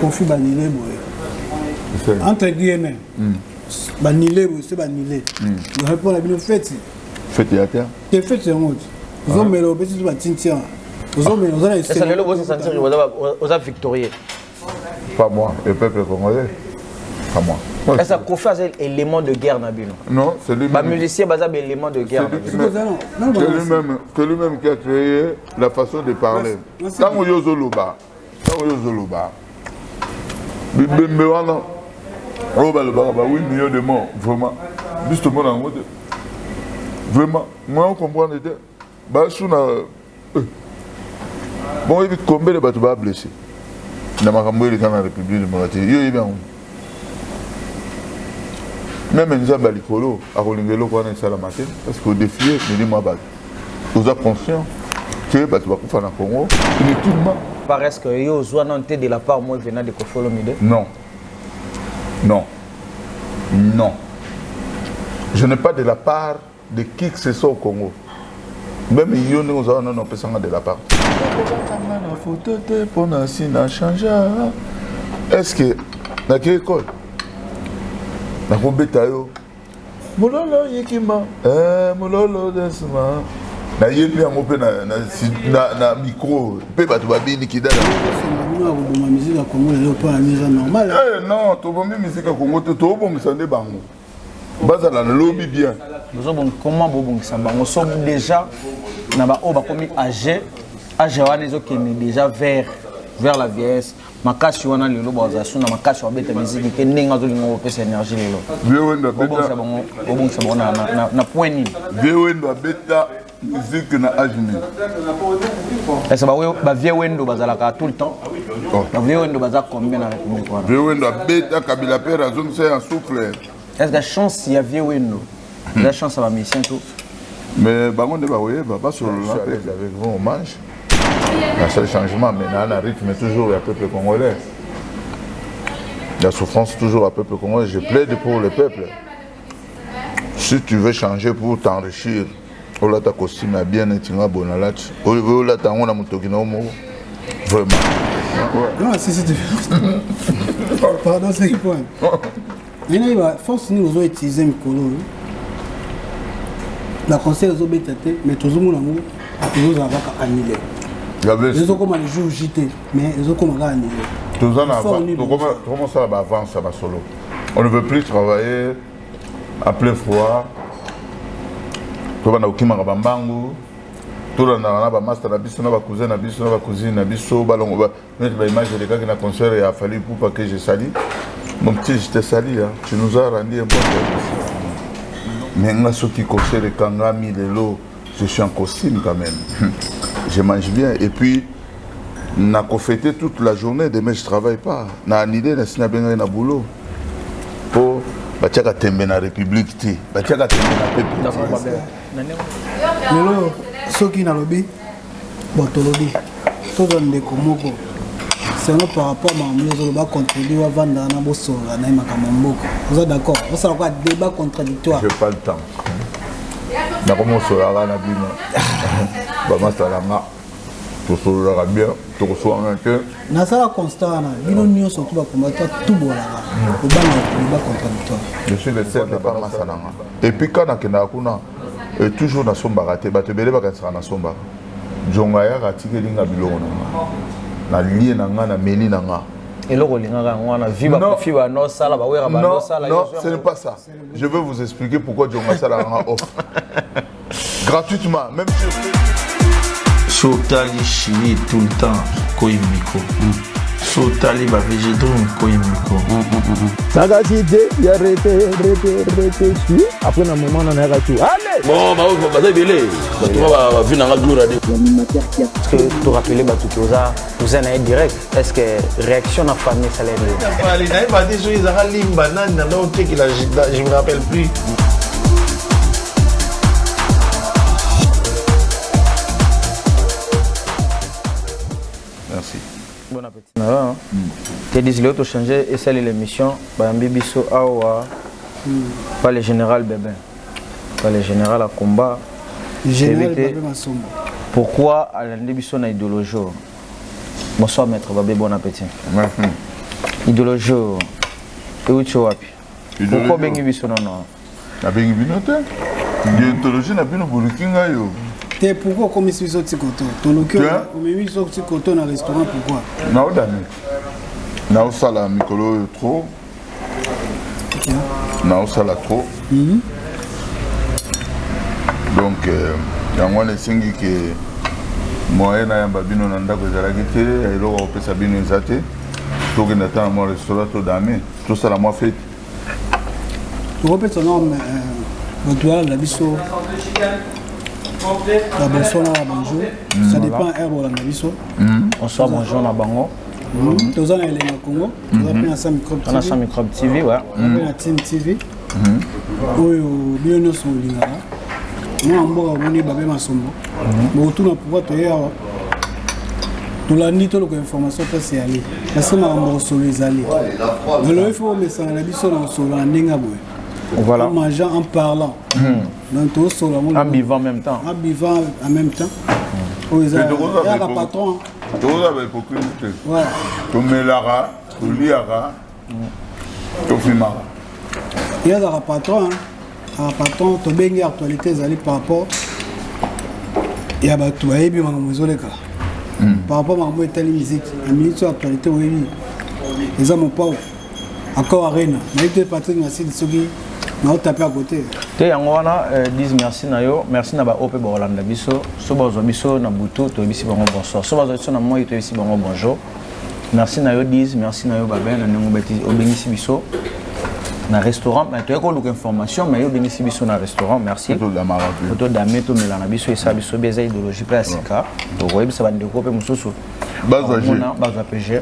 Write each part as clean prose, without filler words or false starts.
confus banilé entre guillemets banilé c'est banilé il répond la bien fête à terre t'es fait c'est honte vous ont mélangé petit tout batintia vous ont mélangé ça le vous sentir aux victorieux pas moi le peuple congolais pas moi est-ce que Kofi a un élément de guerre Nabino non c'est lui même musicien basé un élément de guerre c'est lui-même qui a créé la façon de parler tant yozoloba bimbe wana roba le baraba 8 millions de morts vraiment justement en mode vraiment moi on comprend était basuna bon il combien de bateaux ba blessé na makambo ile kana République démocratique yo bien même Nzamba likolo a kolingelo kwa na sala matin parce que défier me dit moi ba vous êtes conscient que bateau ba kufa na Congo inutilement paraît que yo zoa non de la part moi venant de Kofi Olomide non je n'ai pas de la part de qui que ce soit au Congo même yo nous avons non personne de la part la photo te pour na sina changer est-ce que na quelle école na kobeta yo mololo yekima mololo desma na yebi yango pe na micro pe bato babini kidala ma musique à Congo elle pas mise normale non to bombi musique à Congo to bomisa nde bango bazala na lobby bien comment bobongisa bango sommes déjà na ba o ba komi âgé wana ezokende déjà vers la vieillesse makasi wana lelo bazasu na makasi wa beta musique ke ndenge azolinga opesa énergie lelo viewendo beta obongisa bango na point nini viewendo beta musique na ajimi est-ce ba viewendo bazalaka tout le temps ba viewendo baza combien na République wana viewendo beta kabila père azong c'est un souffle est-ce que chance il y a viewendo la chance à ma mission tout mais bango ne ba oye ba sur le avec vous hommage un seul changement mais dans le rythme toujours le peuple congolais la souffrance toujours le peuple congolais je plaide pour le peuple si tu veux changer pour t'enrichir ola ta costume a bien etinga bonalat ola ta ngona mutoki na omo vraiment non c'est pardon c'est point il va force nous ont utilisé mikolo la conseil aux obétés mais toujours mon amour toujours ça va annuler ils ont comme les jours JT mais ils ont comme annuler tous en avant comment ça va avancer ça va solo on ne veut plus travailler à plein froid to bana ukimanga bambangu to na ba master na biso na ba cousin na biso na ba cousine na biso balongo ba mettre ba image de quelqu'un na concert et a fallu pour pas que je salue mon petit je te salue hein. Tu nous as rendu un bon service mais nga soki concert et kangami lelo je suis en costume quand même je mange bien et puis na fêté toute la journée demain je travaille pas na idée na sina benga na boulot pour batiaka tembe na République ti batiaka tembe na peuple lelo soki na lobby boto lobby todo ndeko moko c'est non par rapport à mamuzo ba contribuer à vendre na bosola na makambo mboko vous êtes d'accord on sera quoi débat contradictoire j'ai pas le temps na comment sola na bino ba masala nga to sola bien to so en que na sala constant na bino nyonso to ba combattre tout bola au bas débat contradictoire je suis le seul de ba masala nga et puis quand na kena kuna et toujours na somba raté ba te bele ba ka na somba jonga ya ratike linga bilongo na lié na nga na meli na nga et le rollinga wana viva profit ba no sala ba wera ba no sala non ce n'est pas ça je vais vous expliquer pourquoi jonga sala nga offre gratuitement même si Sotali chili tout le temps koyimiko Sotali ba végétaux koyimiko Saga cité ya rete suis après un moment on a tout allez bon ba za belé ba to ba vina nga jour ade est-ce que tu rappeler ba tout ça vous en êtes direct est-ce que réaction na famille ça l'aide allez na ba des choses za limba nan na non te qu'il je me rappelle plus merci bon appétit na te dis l'autre changer et celle l'émission ba mbibiso awa pas le général Bébé pas le général à combat général Bébé Masombo pourquoi à l'ambition na idéologie bonsoir maître Babé bon appétit idéologie euti wapi pourquoi bengi biso nono nabengi bino te idéologie na bino bolukinga yo te pourquoi comme si biso tikoto toloki omemi biso tikoto na restaurant pourquoi naodami naosala mikolo oyo trop naosala trop donc yango wana esengi ke moyen nayamba bino na ndako ezalaki te eloko kopesa bino eza te tokende ata na mwa restaurant todame tosala mwa fete tokopesa no bato balanda biso la bonsoir na bonjour ça dépend heure bolanda biso bonsoir bonjour na bango toza na elenga Congo toza mpe na sa microbe TV mpe na Team TV oyo bino nyonso olingaka mwana mboka omoni babe masombo bokotuna pourkui toye awa tolandi toluka information mpasi yali parce makambo kosolo ezali lelo ifo omesana na biso na kosolo na ndenge boye en mangeant, en parlant. Donc tout ça, en buvant en même temps. En buvant en même temps. Il y a un patron. Tout ça va hypocrite. Ouais. Tu mélara, tu liara, tu filmara. Il y a un patron. Un patron, tu as bien actualité par rapport. Il y a un tout et puis par rapport à ma telle musique, la minute actualité oui. Les hommes pas encore arena. Mais tu es Patrick Massi de Sogi. Non, tapé à côté. Tu es en Wana, dis merci Nayo, merci Naba Ope Borolanda Biso, Sobazo Biso, Nabuto, tu es ici bonjour, bonsoir. Sobazo Biso, Namoy, tu es ici bonjour. Merci Nayo, dis merci Nayo Babel, au Bénissi Biso, dans restaurant. Mais tu as encore l'information, mais au Bénissi Biso, dans restaurant, merci. Photo d'Amé, tu Mélana Biso, et ça Biso, Béza idéologie, Plasika. Tu vois, ça va découper mon sous-sous. Baza PG.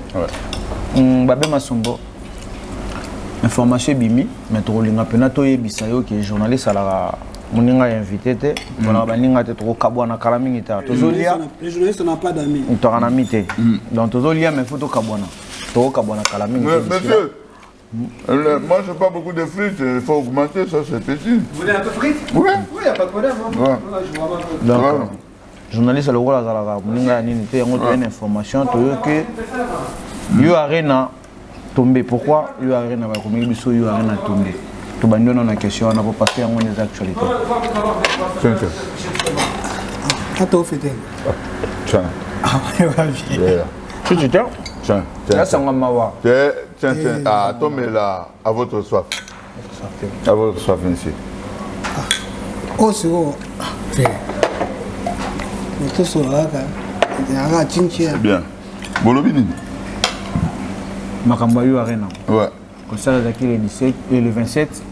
Babé Masombo. Information bimi mais to linga pena to yebisa yo ke journaliste ala moninga invité te bona baninga te to kabwana kala mingi ta to zolia les journalistes n'ont pas d'amis to kana mité donc to zolia mais faut to kabwana kala mingi monsieur moi j'ai pas beaucoup de frites il faut augmenter ça c'est petit vous voulez un peu frites oui il y a pas de problème donc journaliste le rôle azala moninga nini te ngo to une information to yo ke yo arena tombé. Pourquoi URN n'a pas commis biso URN a tombé? Tout le monde a une question, on a pas passé en des actualités. Attends, faites. Tiens. Tu tiens? Tiens. Là, c'est un mawa. Tiens. Ah, tombez là, à votre soif. À votre soif ici. Oh, c'est bon. Tout ça là, bien. Bolobini. Makamba Arena. Ouais. Comme ça, le 17 et le 27.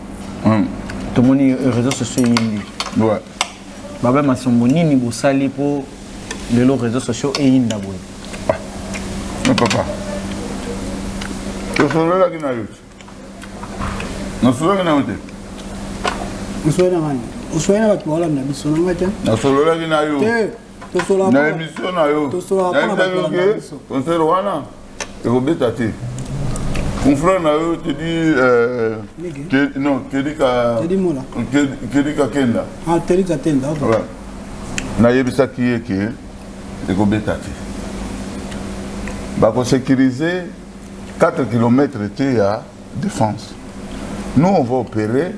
Tout le monde est réseaux sociaux. Ouais. Baba Masombo nini bosali pour les réseaux sociaux et inda boy. Non papa. Tu solo là qui na yout. Non solo qui na yout. Usoena mani. Usoena watu wala na biso na ngacha. Na solo là qui na yout. To solo na émission na yo. To solo na biso. Concert wana. Et Robert Tate. Mon frère Nayo te dit non, Kedika Kenda. Ah, Kedika Kenda. Ouais. Nayebisa qui est que Robert Tate. Bah pour sécuriser 4 km de défense. Nous on va opérer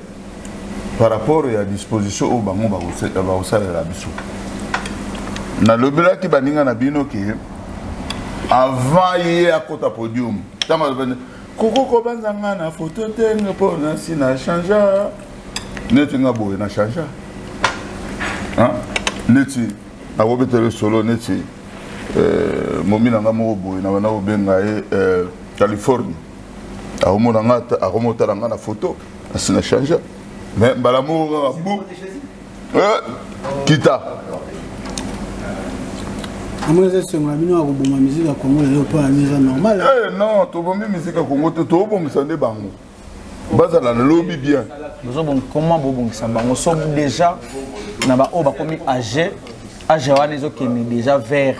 par rapport à la disposition au bango ba osala la biso. Na lobela ki baninga na bino ki avant hier à côté podium. Koko kobanza ngana photo tenga po na sina changea. Neti nga boye na changea. Hein? Neti na robetele solo neti momina nga mo boye na bana obenga Californie. A omona ngata a remonter ngana photo na sina changea. Mais balamo nga bou. Kita. Amoza senga bino akoboma musique ya Congo lelo pa mise normal. Non, to bombi musique ya Congo to bomisa nde bango. Bazala na lobby bien. Nous bon comment bobongisa bango so déjà na ba o ba komi âgé wana ezokende déjà vers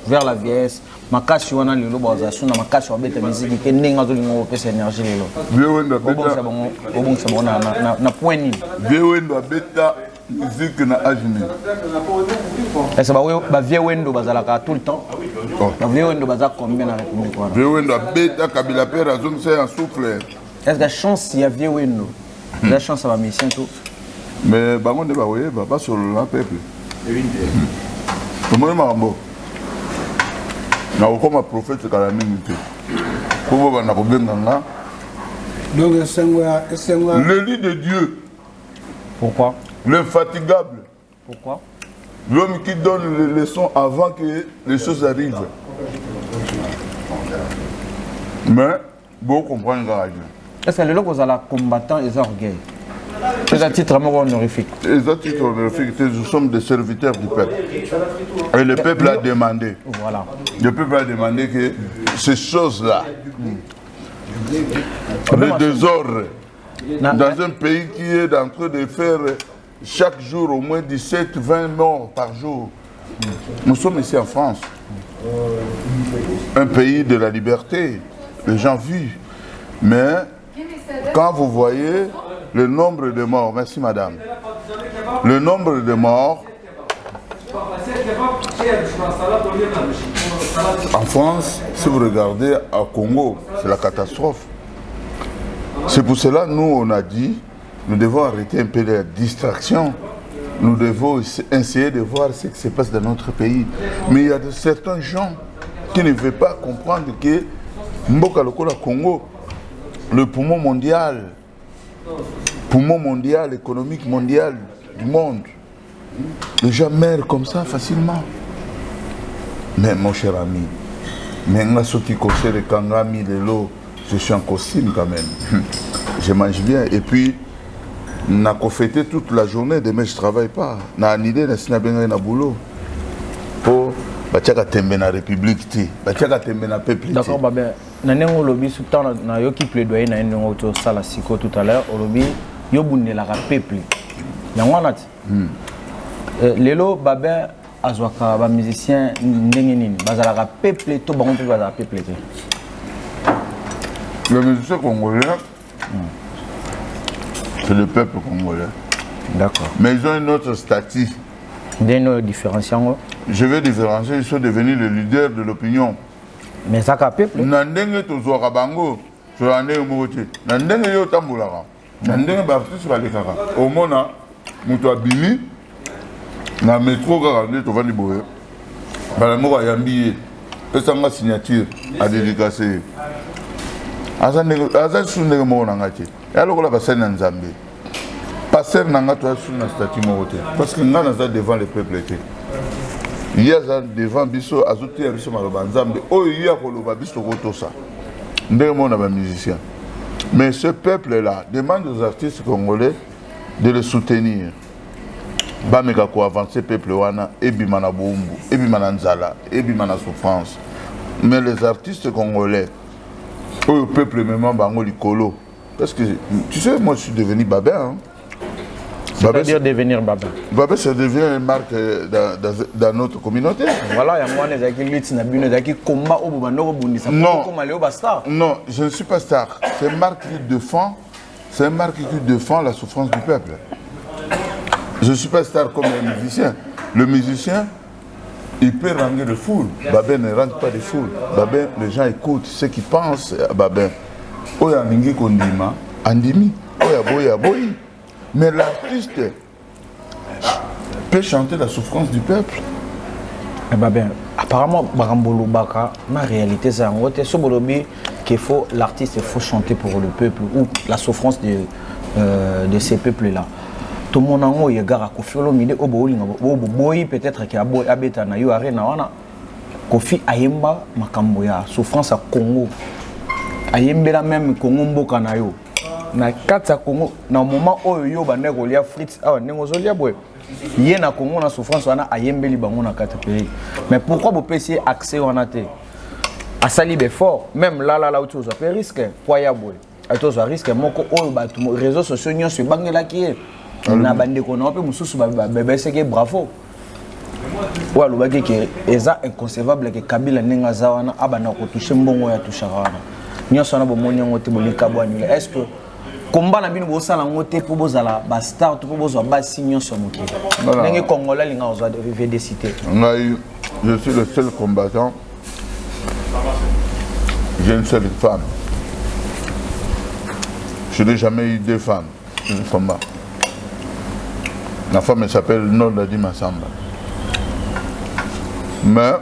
la vieillesse. Makasi wana lelo baza suna makasi wa beta musique ke ndenge azolinga opesa énergie lelo. Vieux wendo beta. Bobongisa bango na point nini. Vieux wendo beta musique na Ajimi. Est-ce que ba vieux wendo bazalaka tout le temps? Ba vieux wendo bazak combien na République wana? Vieux wendo abeta Kabila père azong c'est un souffle. Est-ce que chance il y a vieux wendo? La chance ça va mission tout. Mais bango ne ba oye ba sur le peuple. Comment mambo? Na okoma prophète kala minute. Ko ba na ko benganga. Donc, le lit de Dieu. Pourquoi? L'infatigable. Pourquoi? L'homme qui donne les leçons avant que les choses arrivent. Mais, vous comprenez. Est-ce que les gens qui sont combattants, ils ont orgueil? C'est un titre honorifique. C'est un titre honorifique. Nous sommes des serviteurs du peuple. Et le peuple a demandé. Voilà. Le peuple a demandé que ces choses-là, le désordre, dans un pays qui est en train de faire chaque jour au moins 17-20 morts par jour. Nous sommes ici en France, un pays de la liberté, les gens vivent. Mais quand vous voyez le nombre de morts, merci madame, le nombre de morts en France, si vous regardez à Congo, c'est la catastrophe. C'est pour cela nous on a dit, nous devons arrêter un peu de distraction. Nous devons essayer de voir ce qui se passe dans notre pays. Mais il y a certains gens qui ne veulent pas comprendre que Mboka Lokola Congo, le poumon mondial, économique mondial du monde, les gens meurent comme ça facilement. Mais mon cher ami, je suis en costume quand même. Je mange bien. Et puis, je fêté toute la journée, demain je ne travaille pas. Je n'ai idée de na boulot. Pour tembe na République, tembe na peuple. D'accord, Babé. Nanengo lobby subtan na yo qui plaidoyer na ndongo to sala siko tout à l'heure, au lobby yo bundela ka peuple. Yango nati. Lelo Babé azwaka ba musicien ndenge nini bazala ka peuple to bango pe bazala peuple te. Le musicien congolais, c'est le peuple congolais. D'accord. Mais ils ont un autre statut. Des différenciants. Je vais différencier, ils sont devenus les leaders de l'opinion. Mais ça ka peuple. Nandenge tozwaka bango, tozwande moté. Nandenge yo tambulaka. Nandenge ba artiste ba lekaka. Au mona muto abimi na métro kaka nde tovandi boye. Bala moko ayambi pesanga signature à dédicacer. Aza sundenge moko nanga te. Ya lokola basali na Nzambe. Passer nanga to suna statut moko te. Parce que nga naza devant le peuple te. Il y a devant biso azote ya biso maloba Nzambe oyo ya koloba biso kotosa. Ndenge mona ba musicien. Mais ce peuple là demande aux artistes congolais de le soutenir. Bameka ko avancer peuple wana ebima na bombu, ebima na nzala, ebima na souffrance. Mais les artistes congolais au peuple même bango likolo parce que tu sais moi je suis devenu babin hein? C'est-à-dire devenir babin. Babin ça devient une marque dans notre communauté. Voilà, il y a moi les qui na bino qui combat au bando bundisa comme aller au star. Non, je ne suis pas star. C'est une marque qui défend, c'est une marque qui défend la souffrance du peuple. Je ne suis pas star comme un musicien. Le musicien il peut ranger de foule. Babin ne range pas de foule. Babin, les gens écoutent ce qu'ils pensent à Babin. Oya ningi kondima, andimi, oya boy. Mais l'artiste peut chanter la souffrance du peuple. Babin, apparemment, Barambolo Baka, ma réalité c'est en gros, qu'il faut l'artiste, il faut chanter pour le peuple ou la souffrance de ces peuples-là. Tout le monde a gars Kofi Olomide au boy peut-être qui a boy abeta na yo arena wana Kofi ayemba makambo ya souffrance à Congo ayembela même Congo mboka na yo na kata Congo na moment oyo yo bande kolia Fritz awa nengo zolia boy yé na Congo na souffrance wana ayembeli bango na kata pays. Mais pourquoi vous payez accès wana te à sali fort même là où tu as risque quoi ya boy tu as risque moko oyo ba réseaux sociaux nyonso bangela ki na bande ko na pe mususu ba seke bravo wa lo ba ke eza inconcevable que Kabila nenga zawana abana ko toucher mbongo ya touchara wana nyonso na bo monyango te bolika bwanile. Est-ce que combat na bino bosala ngo te po bozala ba star to po bozwa ba signon sur moké ndenge congolais linga ozwa de VDCité. Je suis le seul combattant. J'ai une seule femme. Je n'ai jamais eu deux femmes dans le combat. Ma femme elle s'appelle Nordadi Massamba. Mais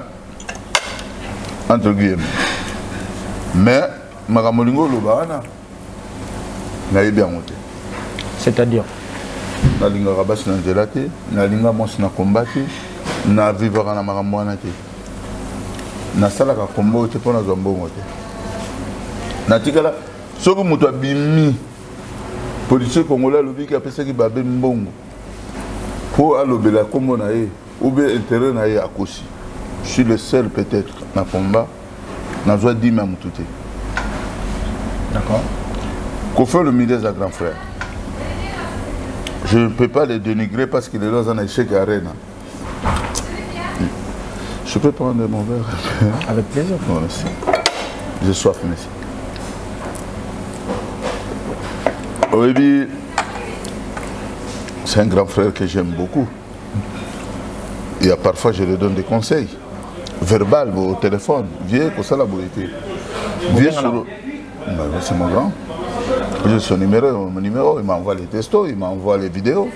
entre guillemets. Mais Magamolingo Lobana n'a bien monté. C'est-à-dire na linga rabasi na nzela te, na linga mwasi na kombati, na vivaka na makambo wana te. Nasalaka kombo te mpona zwa mbongo te. Natikala soki moto abimi policier congolais alobiki apesaki babe mbongo po alobela kombo na ye ou bien intérêt na ye akosi. Je suis le seul peut-être na combat na zwa 10 à mutu te. D'accord. Kofi Olomide est un grand frère. Je ne peux pas les dénigrer parce qu'il est dans un échec à Rennes. Je peux prendre mon verre? Avec plaisir. Non, merci. J'ai soif, merci. Oui, c'est un grand frère que j'aime beaucoup. Et parfois, je lui donne des conseils. Verbal, au téléphone. Viens, comme ça, la beauté. Viens sur... C'est mon grand. J'ai son numéro, il m'envoie les textos, il m'envoie les vidéos.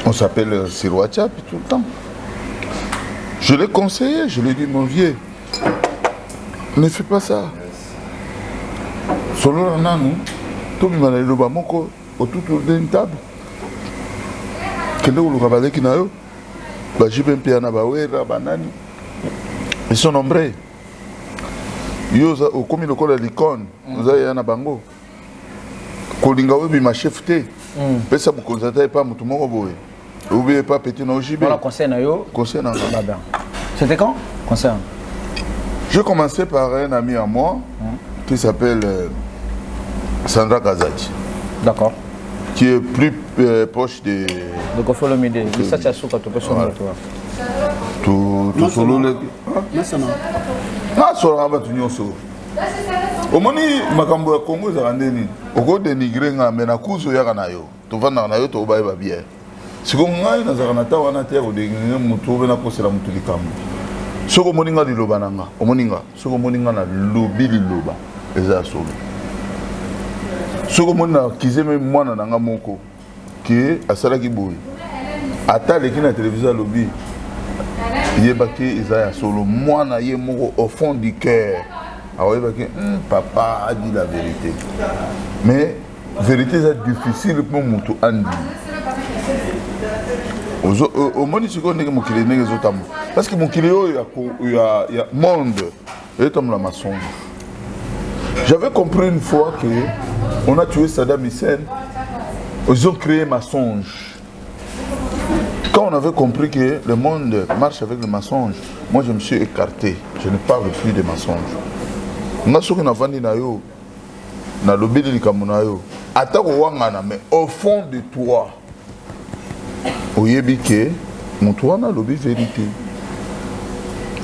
On s'appelle sur WhatsApp tout le temps. Je l'ai conseillé, je lui ai dit, mon vieux, ne fais pas ça. Solo nanu, tout le monde est autour d'une table. Ils sont nombreux. Au commun de l'icône, vous avez un bango. Kolinga webi ma chef té. Pesa bu konzata pas mutu moko boye. Oubliez pas petit na OJB. Voilà conseil na yo. Conseil na. C'était quand? Conseil. J'ai commencé par un ami à moi qui s'appelle Sandra Kazati. D'accord. Qui est plus proche de Kofi Olomide. Ça tu as souka to personne toi. Tout solo le. Ah solo aba tunyoso. Omoni makambo ya Congo za ndeni. Oko dénigrer nga mena kuzo ya kana yo. To vanda na yo to ba bien. Siko ngai na za kana ta wana te ko dénigrer mutu be na kosela mutu likambo. Soko moninga liloba nanga. Omoninga. Soko moninga na lobi liloba. Eza solo. Soko mona kizeme mwana nanga moko ki asala ki boy. Ata leki na télévision lobi. Yebaki eza ya solo mwana ye moko au fond du cœur. Alors, papa a dit la vérité. Mais la vérité est difficile pour moi. Au moins, je connais que mon kilo n'est pas parce que mon kilo, il y a monde. Et comme la maçon. J'avais compris une fois qu'on a tué Saddam Hussein. Ils ont créé un mensonge. Quand on avait compris que le monde marche avec le mensonge, moi je me suis écarté. Je ne parle plus de mensonges. Nga soki na vandi na yo na lobeli likambo na yo atako wangana mais au fond de toi oyebi ke moto wana lobi vérité.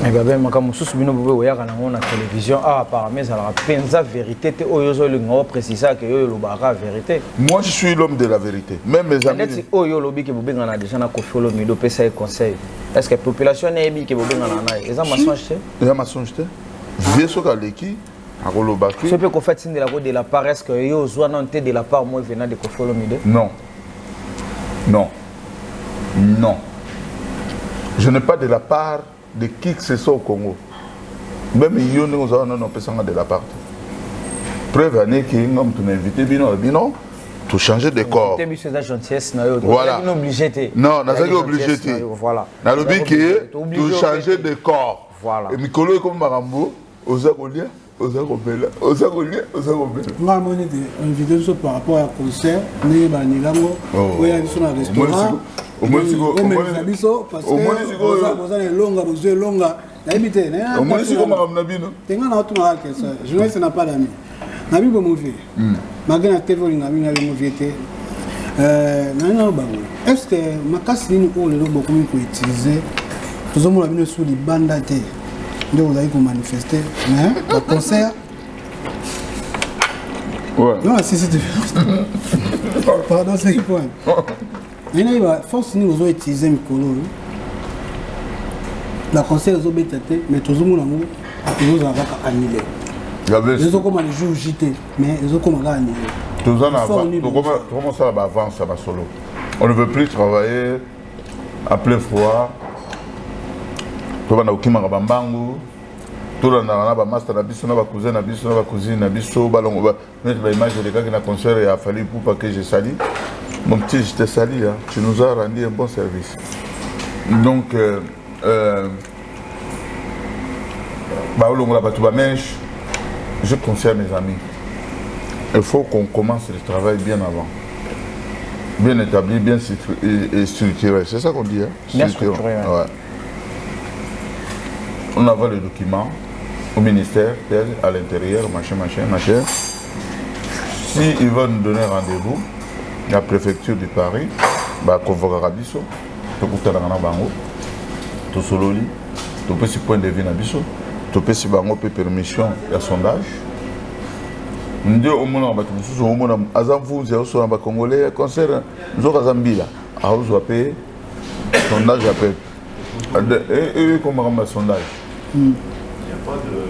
Babe makambo susu bino bobe oyaka nango na télévision apparemment ça la penza vérité te oyo zo lingo préciser que yo lobaka vérité. Moi je suis l'homme de la vérité. Même mes amis net oyo lobi ke bobenga na déjà na Kofi Olomide pesa conseil. Est-ce que population na yebi ke bobenga na eza mensonge te? Eza mensonge te. Vieux soka leki ce peut qu'on fait signe de la part, est-ce que yo zoa non de la part moi venant de Kofi Olomide? Non. Non. Non. Je n'ai pas de la part de qui que ce soit au Congo. Même yo nous avons personne de la part. Preuve année qui nous invité bino tout changer de corps. Voilà. Non, n'a pas obligé. Voilà. N'a le but qui tout changer de corps. Voilà. Et Mikolo comme Marambo, Ozakolia. Nga moni de invité so par rapport à concert ne ba nilango oya biso na restaurant o moni biso parce que oza na longa bozo longa na ibite na o moni siko makamna bino tenga na otu na que ça journaliste n'a pas d'amis na bibo movie magana TV na bino na movie te na bango est-ce que makasi ni ko le beaucoup ko utiliser tozomona bino sous les banda te. Vous allez vous manifester, mais le concert, Ouais. Non, c'est différent. Pardon, c'est le point. Il y a force nous avons utilisé le color. La conseil aux obétés, mais tout le monde nous avons annulé. Les autres comme les jours JT, mais les autres comme annulé. Tout ça, comment ça va avancer, ça va solo. On ne veut plus travailler à plein froid. Tout le monde a occupé un bambangu. Tout le monde a un master, un cousin, une cousine, mettre l'image de gars qui n'a concert et a fallu pour pas que je salis. Mon petit, je t'ai sali, hein. Tu nous as rendu un bon service. Donc, je conseille à mes amis, il faut qu'on commence le travail bien avant. Bien établi, bien structuré. C'est ça qu'on dit, hein? Bien structuré, ouais. On envoie les documents au ministère, à l'intérieur, machin. Si ils veulent nous donner rendez-vous, la préfecture de Paris, bah convoquera biso, to kutana na bango, to sololi, to pesi point de vue na biso, to pesi bango pe permission ya sondage. Ndio omona ba tususu omona azamfunzi ya so ba congolais concert nzoka zambila, auzwa pe sondage ya pe. Et comment on sondage.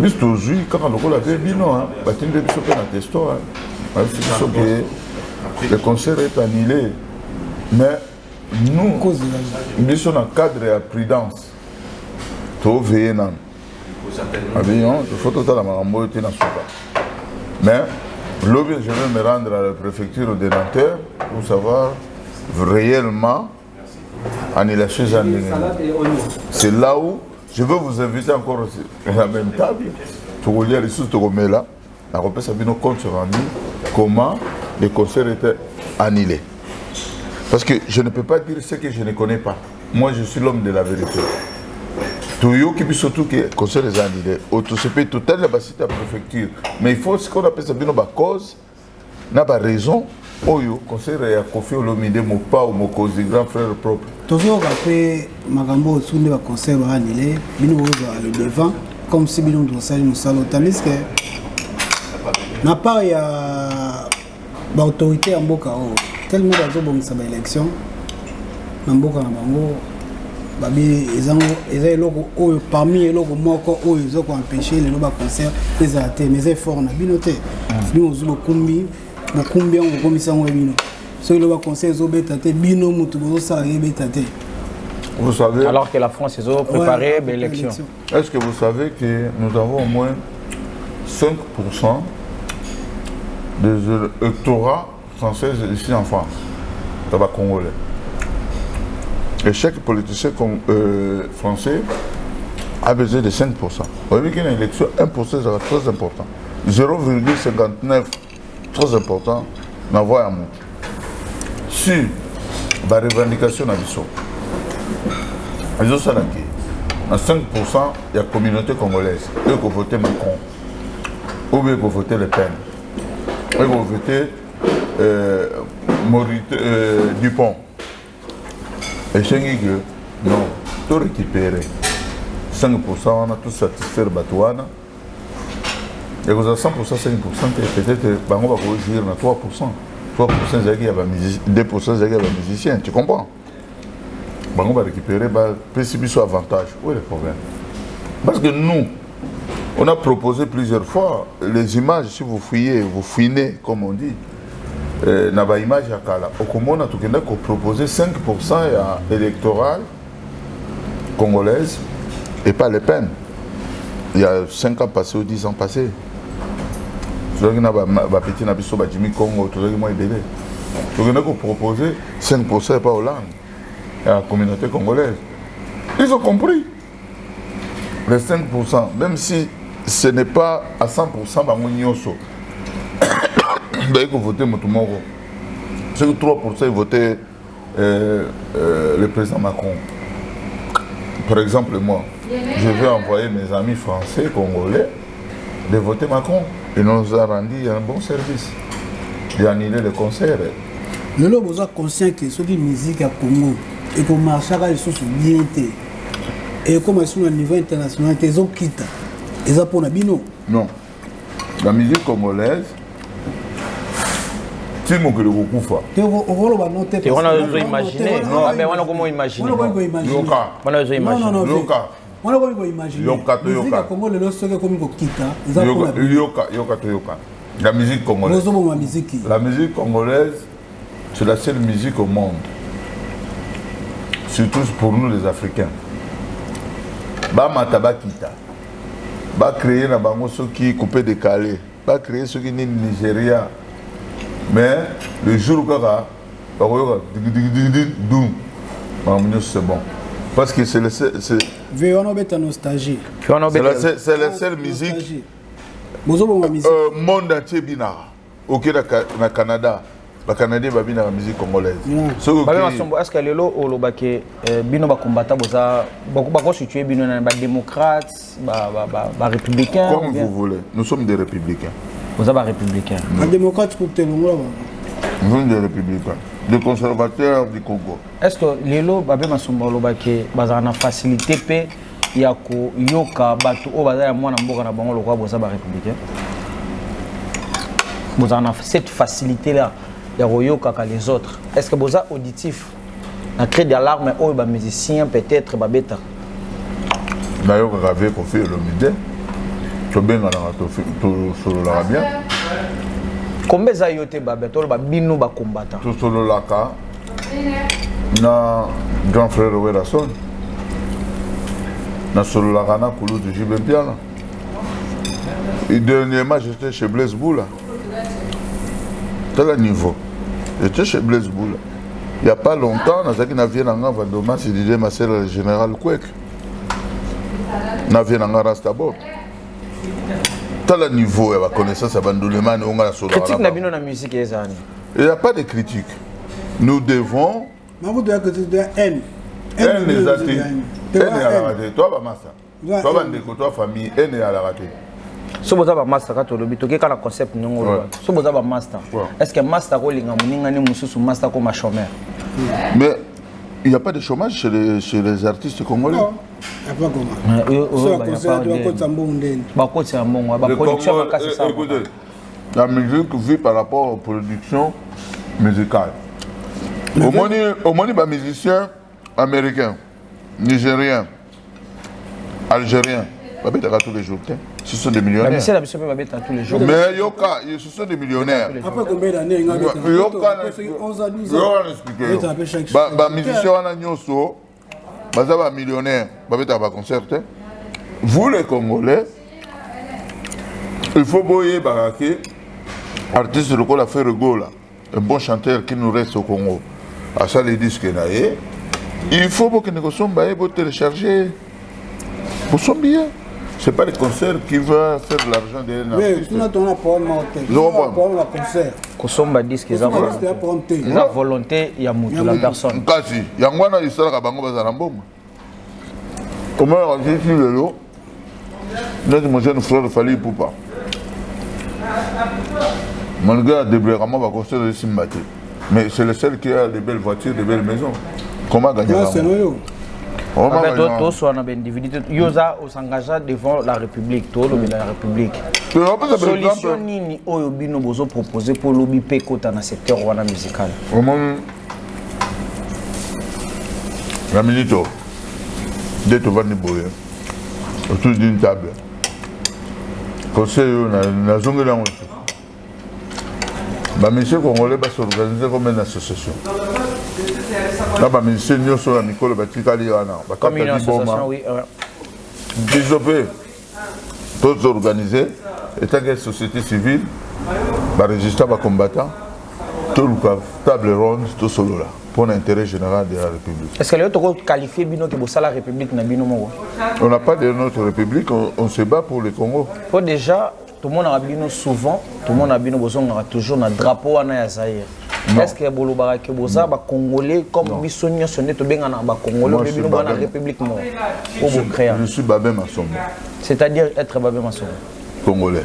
Mais aujourd'hui, quand on a fait bino, il y a des testo, le concert est annulé. Mais nous, nous sommes dans le cadre de la prudence. Tout veiller dans il faut tout à mais l'objet, je vais me rendre à la préfecture de Nanterre pour savoir réellement annulation. C'est là où je veux vous inviter encore à la même table pour lire les sous de là. La repère a vu nos comptes rendus comment les concerts étaient annulés. Parce que je ne peux pas dire ce que je ne connais pas. Moi, je suis l'homme de la vérité. Tout yo qui peut surtout que les concerts sont annulés. Autosépé total la cité à la préfecture. Mais il faut ce qu'on appelle ça bien nos cause, n'a pas raison. Oyo concert est confié au lomide mon pas ou mon cause du grand frère propre. Toujours après Magambo au le concert annulé, bino le devant comme si bino doit salir nous salon tandis que n'a pas ya l'autorité en boka tellement d'azo bon ça élection na mboka na bango babi ezango loko oyo parmi eloko moko oyo ezoko empêcher le loba concert les até mais effort na bino te bino zubo kumbi mokumbi yango komisango bino so le conseil zo betaté bino mutu bo salarié betaté. Vous savez, alors que la France est préparée à l'élection. Est-ce que vous savez que nous avons au moins 5% des électorats français ici en France, tabac congolais. Et chaque politicien français a besoin de 5%. Vous voyez qu'une élection, 1% sera très important. 0,59 très important, n'avoir un mot. Si la revendication a dit ils ont ça à 5%, il y a la communauté congolaise. Eux qui ont voté Macron. Ou bien qui ont voté Le Pen. Eux qui ont voté Dupont. Et je dis que non, tout récupéré. 5%, on a tout satisfait le Batouana. Et vous avez 100%, 5%, peut-être on va jouir à 3%. 3% c'est 2% c'est musicien, tu comprends? On va récupérer le avantage. Où est le problème? Parce que nous, on a proposé plusieurs fois les images, si vous fouillez, vous fouinez, comme on dit, dans les images à Kala. Au Comore, on a proposé 5% électoral congolaise et pas les peines. Il y a 5 ans passés ou 10 ans passés. Tout le monde a petit nabiso Jimmy Congo, tout le monde est bébé. Tout le monde a proposé 5% et pas Hollande. À la communauté congolaise. Ils ont compris. Les 5%, même si ce n'est pas à 100%, ils vont voter Motumoro. C'est que 3% ils votaient le président Macron. Par exemple, moi, je vais envoyer mes amis français, congolais, de voter Macron. Ils nous ont rendu un bon service. D'annuler le concert. Le lobo est conscient que ce qui est musique à Congo, et pour marcher à sont bien et comme ils sont au niveau international, ils ont quitté. Ils ont pour Nabino. Non. La musique congolaise, Timo que le Gokufa. Et on a besoin d'imaginer. Mais on a comment imaginer. Yoka. On a besoin d'imaginer. Yoka. On a besoin d'imaginer. Yoka to yoka. Yoka to yoka. La musique congolaise. La musique congolaise, c'est la seule musique au monde. Surtout pour nous les Africains. Mataba Kita. Créer na bango ceux qui coupé décalé. Créer ceux qui ni Nigeria. Mais le jour où c'est bon. Parce que c'est la seule musique. Monde entier bina. Ok, na Canada. Le Canadien va bien dans la musique congolaise. Est-ce que les lots au baquet bino ba combattant boza beaucoup situé bino na ba démocrates ba républicains. Comme vous voulez. Nous sommes des républicains. Vous êtes républicain. Un démocrate pour te nous sommes des républicains. Des conservateurs du Congo. Est-ce que les lots babé masomba lo baquet bazana facilité pe ya ko yoka batu o bazaya mwana mboka na bango lokwa boza ba républicain. Vous avez cette facilité là. Il y a Royoka que les autres. Est-ce que vous êtes auditif? Un cri d'alarme, ou un musicien peut-être, bêta. D'ailleurs, vous avez confié le midi. Tu as bien sur l'Arabien. Combien de yote babeta, ou bino ba combattant? Tout sur le Laka. Na grand frère Werason. Na sur le Laka, na Koulou de Jibempiana. Et dernièrement, j'étais chez Blaise Boula. Tel niveau. J'étais chez Blaise Boula. Il n'y a pas longtemps, dans un avion en Vendôme, c'est dit ma sœur le général Kwek. Un avion en Rastabo. Tel niveau, il y a connaissance à Bandouleman et on a la sola. Critique n'a pas de musique. Il n'y a pas de critique. Nous devons. Mais vous devez que tu dois haine. Haine les athées. Haine est à la ratée. Toi, Massa. Toi, Bandeko, toi, famille, haine est à la ratée. Si vous avez un master, vous avez un concept. Si vous avez un master, est-ce que le master est un master comme un chômeur? Mais il n'y a pas de chômage chez les artistes congolais. Non, il n'y a pas de écoutez, la musique vit par rapport aux productions musicales. Au moins, les musiciens américains, nigériens, algériens, tous les jours. Ce sont des millionnaires. Mais Yoka, ce sont des millionnaires. Après combien d'années Yoka, millionnaires. Vous les Congolais, il faut boyer Baraké, artiste de l'école a fait Regola, un bon chanteur qui nous reste au Congo. À ça les disques il faut que nous soyons télécharger pour son billet. Ce n'est pas le concert qui va faire de l'argent d'un artiste. Oui, nous avons un problème de concert. Kosomba disque, ils ont volonté, il y a la personne. Kasi, il y a un qui s'est comment on dit ici le lot? Notre jeune frère Fali Poupa. Mon gars a déblayé va construire de Simbati. Mais c'est le seul qui a des belles voitures, des belles maisons. Comment gagner ça? Tous sont individus. Ils s'engagent devant la République. Tout le la République. Solution ni oyobino bozo proposer pour lobby pekota dans secteur wana musical. La minute d'être venu boyer autour d'une table. Conseil na zongue là aussi. Bah monsieur congolais va s'organiser comme une association. Là bah monsieur nous sur la micro le batikali wana. Comme une association oui. Disopé. Tous organisés. Étant que société civile, bah registre ba combattant. Tout le table ronde tout solo là. Pour l'intérêt général de la République. Est-ce que les autres qualifiés bino que bossa la République na bino mo? On n'a pas de notre République, on se bat pour le Congo. Pour déjà tout le monde a bino souvent, tout le monde a bino besoin toujours na drapeau wana ya Zaïre. Est-ce que bolo barake boza ba congolais comme bisonio sonné to benga na ba congolais bino na République mo? Je suis Babé Massombo. C'est-à-dire être Babé Massombo. Congolais.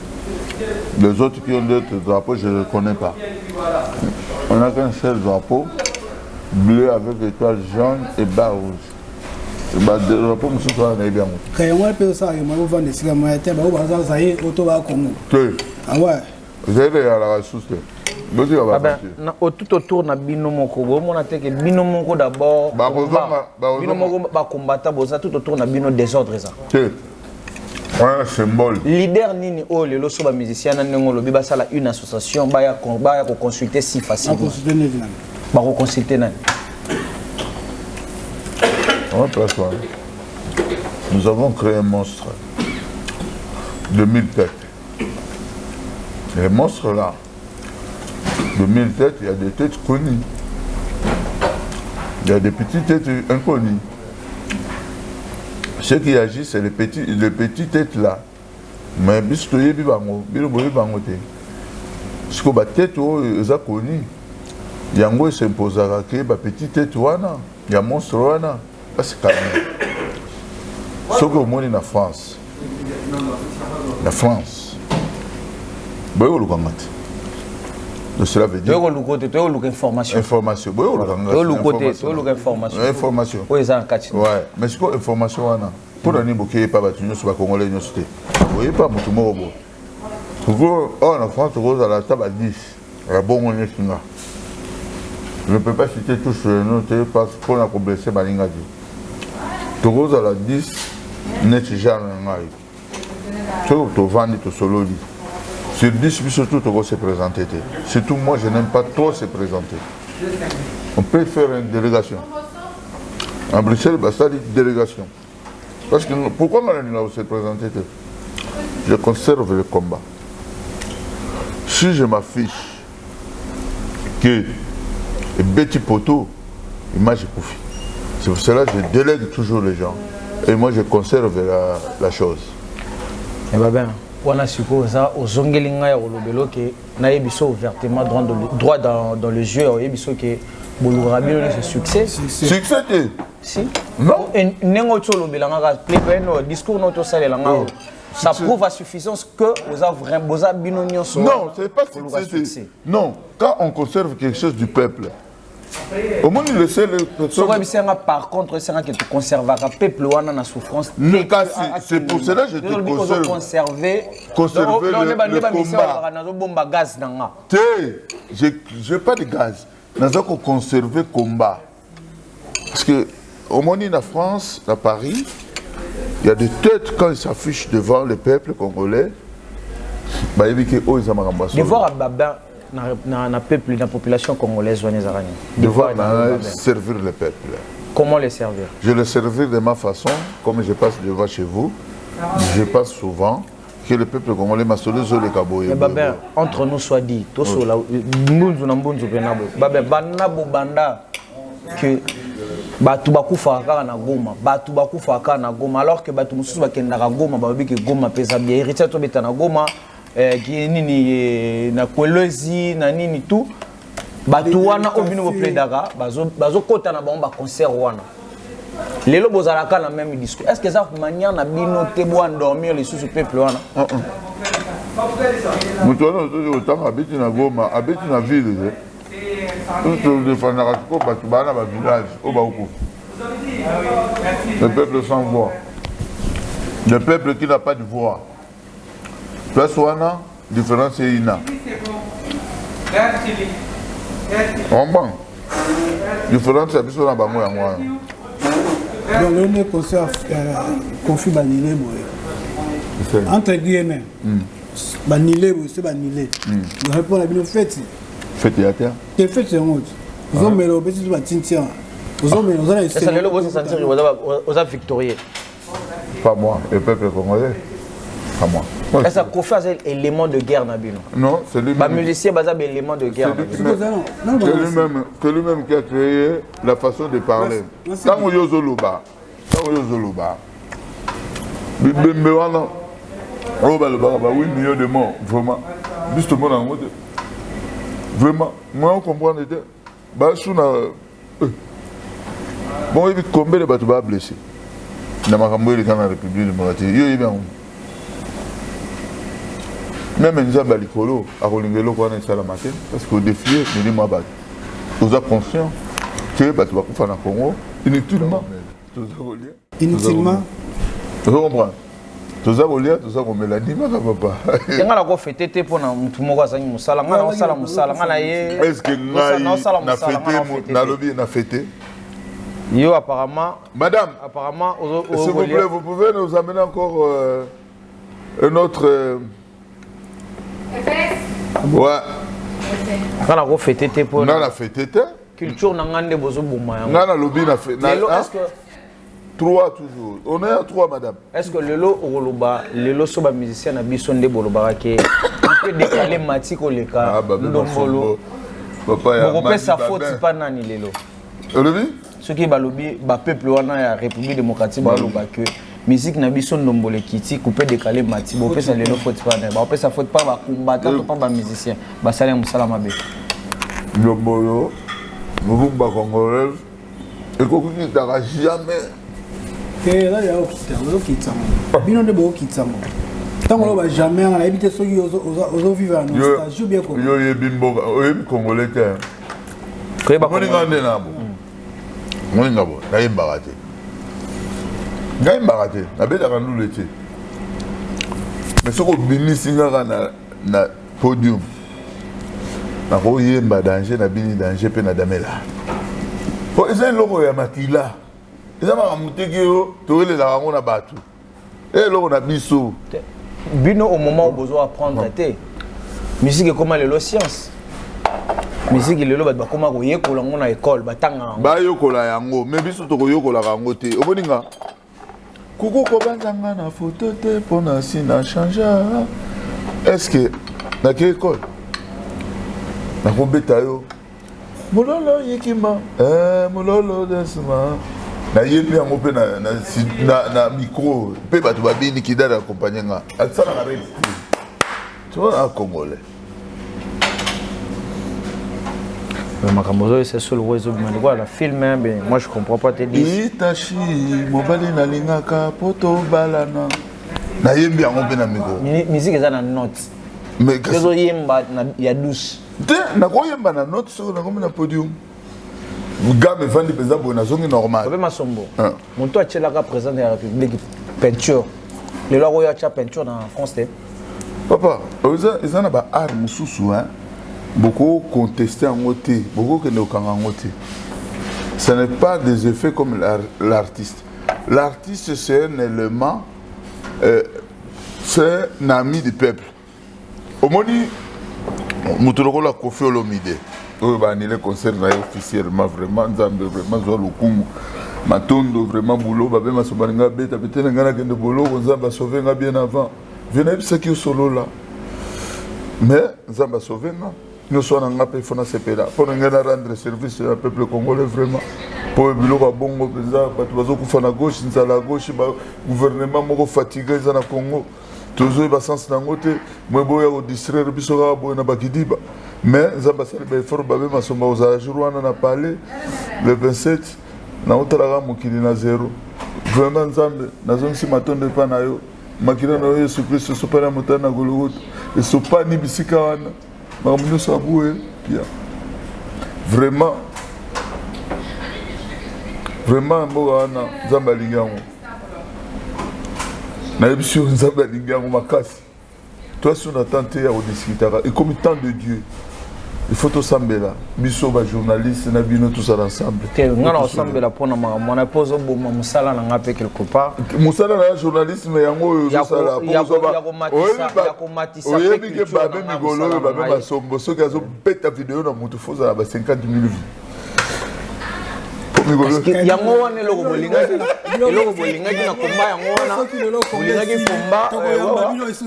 Les autres qui ont d'autres drapeaux, je ne les connais pas. On n'a qu'un seul drapeau. Bleu avec étoile jaune et bas rouge. Le drapeau, monsieur, on est bien. Quand on peut ça, il m'a ouvert des cigares, il m'a été, ça y est, auto va Congo. Ah ouais. Vous avez à la ressource. tout autour de Bino Moko, on a dit que Bino Moko d'abord, Bino Moko va combattre tout autour de Bino désordre. Un symbole. Leader Nini O, le loso ba musicien, on a une association, on va consulter si facilement. On va consulter. Nous avons créé un monstre de 1000 têtes. Les monstres là, de 1000 têtes, il y a des têtes connues. Il y a des petites têtes inconnues. Ceux qui agissent, c'est les petites têtes là. Mais puisque les bango, parce que les têtes sont connues. Yango s'imposera que les petites têtes wana, il y a monstre wana, c'est calme. Ce que vous voyez en France, la France, cela veut dire information. Information. Information. Ouais. Mais c'est quoi information? Pour la niboke, pas battu, nous sommes congolais, nous sommes. Vous voyez pas, mon tomo. En France, on a la table à 10. La bonne on est. Je ne peux pas citer tous les noms parce qu'on a blessé Balingadi. Togo à la 10, n'est jamais un tout au vent et tout solo. Sur 10, surtout Togo se présenter. Surtout moi, je n'aime pas trop se présenter. On peut faire une délégation. En Bruxelles, ça dit délégation. Parce que pourquoi on se présenter? Je conserve le combat. Si je m'affiche que Betty Poto, image est profite. C'est pour cela que je délègue toujours les gens. Et moi, je conserve la chose. Eh bien, on a supposé aux Ongelinga et aux Lobelo que Naïbiso ouvertement droit dans le jeu, Naïbiso que Boulourabi c'est succès. Succès? Si. Non. Discours notre salle ça prouve à suffisance que vous avez vraiment bien. Non, ce n'est pas succès. Non, quand on conserve quelque chose du peuple. Au moins, il laisse le peuple. Par contre, c'est que tu conserves le peuple ou en souffrance. C'est pour cela que je te conserve. Conserver le combat. Je n'ai pas de gaz. Nous avons conservé le combat. Parce que au moins en France, à Paris, il y a des têtes quand ils s'affichent devant le peuple congolais. De voir Baba dans le peuple, dans la population congolaise, de voir servir le peuple. Comment les servir? Je le servir de ma façon, comme je passe devant chez vous. Je passe souvent que le peuple congolais m'a sauvé sur les caboyes. Entre nous soit dit, que batu bakufa kaka na Goma, batu bakufa kaka na Goma, alors que batu mususu bakendaka Goma babi ke Goma pesa bien héritier to beta na Goma ki nini na Kolwezi na nini tout batu wana obino bo pledaka bazo kota na ba concert wana lelo bozalaka na même discours. Est-ce que ça manière na bino te bo endormir les sous peuple wana? Mutono to autant habite na Goma, habite na ville. Tout le village, le peuple sans voix. Le peuple qui n'a pas de voix. Place Wana, différence est Ina. On banc. Différence c'est sur la bango à moi. Donc le concert confie Banilé. Entre guillemets. Banilé, c'est Banilé. Je réponds à la fête. Fête à terre. Quelle fête c'est honte? Vous avez mis le petit de la tintia. Vous avez mis le c'est le logo sentir aux victorieux. Pas moi, le peuple congolais. Pas moi. Est-ce que Kofi a un élément de guerre Nabino? Non, c'est lui-même. Les musiciens basent un élément de guerre. C'est lui-même qui a créé la façon de parler. Tant que Yozoluba, Bimbewana, 8 millions de morts, vraiment. Justement, en mode. Vraiment, moi on comprend les deux. Bon, il y a combien de bateaux blessés dans la République démocratique? Même un Zamba Likolo, à Rolingelo, on est à la matin, parce qu'au défi, il dit moi, vous êtes conscient que les bateaux vont faire dans le Congo, inutilement. Inutilement? Tu comprends? Toza kolia, toza komela ndima ka papa. Ngana ko fêter pour na mutu moko azangi musala, ngana osala musala, ngana ye. Est-ce que ngai na fêter na lobby na fêter? Yo apparemment. Madame. Apparemment s'il vous plaît, vous pouvez nous amener encore un autre. Ouais. Ngana ko fêter pour. Ngana fêter. Culture na ngande bozo boma yango. Ngana lobby na fait. Est-ce que 3 toujours. On est à 3 madame. Est-ce que lelo soba musicien na biso nde boloba ke peut décaler matiko leka ndombolo. Papa ya. Boko pesa faute pas nani lelo. Lobby? Ce qui balobi ba peuple wana ya République démocratique baloba que musique na biso ndombolo kiti couper décaler matiko pesa lelo faute pas nani. Ba pesa faute pas ba combattant pas ba musicien. Ba sala musala mabe. Ndombolo. Mubumba congolais. Et qu'on ne t'aura jamais. Là, il y a un kitsango. Bino de beau kitsango. Tant qu'on va jamais en habiter sur aux vivants, nostalgie bien comme. Yo bimbo, yo congolais que. Que ba congolais. Moni ngande na bo. Moni ngabo, na yembarate. Ngai mbarate, na beta kan lulete. Mais ce qu'on binisi ngaka na podium. Na ko yemba danger na bini danger pe na damela. Po eza logo ya makila. Ils ont monté que les arangons na batu. Et là on a biso. Bino au moment où besoin apprendre té. Musique comment les sciences. Musique le ba comment ko yekola ngona école batanga. Ba yokola yango, mais biso to ko yokola yango té. Oboninga. Kuko ko banzanga na photo té pona sina changer. Est-ce que na quelle école? Na ko beta yo. Mololo yekima. Mololo desma. Na yebi yango pe na micro pe bato babini kidala accompagner nga atsala na reste tu vois un congolais makambozo c'est sur le réseau de quoi la film ben moi je comprends pas te dire itachi mobali na lingaka poto balana na yebi yango pe na micro musique eza na note mais kezo yemba na ya douce na ko yemba na note sur na comme na podium. Gamme vandi pesa bona zongi normal. Bebe Masombo. Mon toi tu es là président de la République peinture. Le loi roya cha peinture dans France. Papa, ils en a ba art mususu hein. Beaucoup contesté en côté, beaucoup que ne okanga en côté. Ce n'est pas des effets comme l'artiste. L'artiste c'est un élément c'est un ami du peuple. Au moni mutuloko la Kofi Olomide. Oui, les concerts officiellement, vraiment, Nzambe, vraiment, Zoualoukoumu, Matondo, vraiment, boulot, Babé, Masobaringa, Beta, peut-être que de boulot, Nzambe a sauvé bien avant. Venez, c'est qui est solo là. Mais, Nzambe a sauvé, nous sommes en appel, il faut nous pour rendre service au peuple congolais, vraiment. Pour le boulot, bongo, pour la gauche, la gauche, le gouvernement est fatigué dans le Congo. Toujours le sens d'un côté, moi je distraire biso boy na bakidiba. Mais Nzamba sali ba effort ba be masomba aux jours wana na parler le 27 na otala mokili na 0. Vraiment Nzambe nazo nsi matonde pa na yo. Makina na Yesu Kristo sopana motana Golgotha. Et sopani bisika wana. Mamuno saboué bien. Vraiment mboga wana Nzamba lingango. Na émission Nzamba lingango makasi. Toi si on a tenté à discuter et comme tant de Dieu il faut tout sambela biso ba journaliste na bino tous ensemble ngana ensemble la pona mona pose bo musala na ngape quelque part musala na journaliste mais yango yo sala ko matisa oyebi ke babe migolo babe basombo soki azo beta vidéo na mutu foza na ba 50 000 vues yango wana eloko bolingaki na komba yango wana bolingaki komba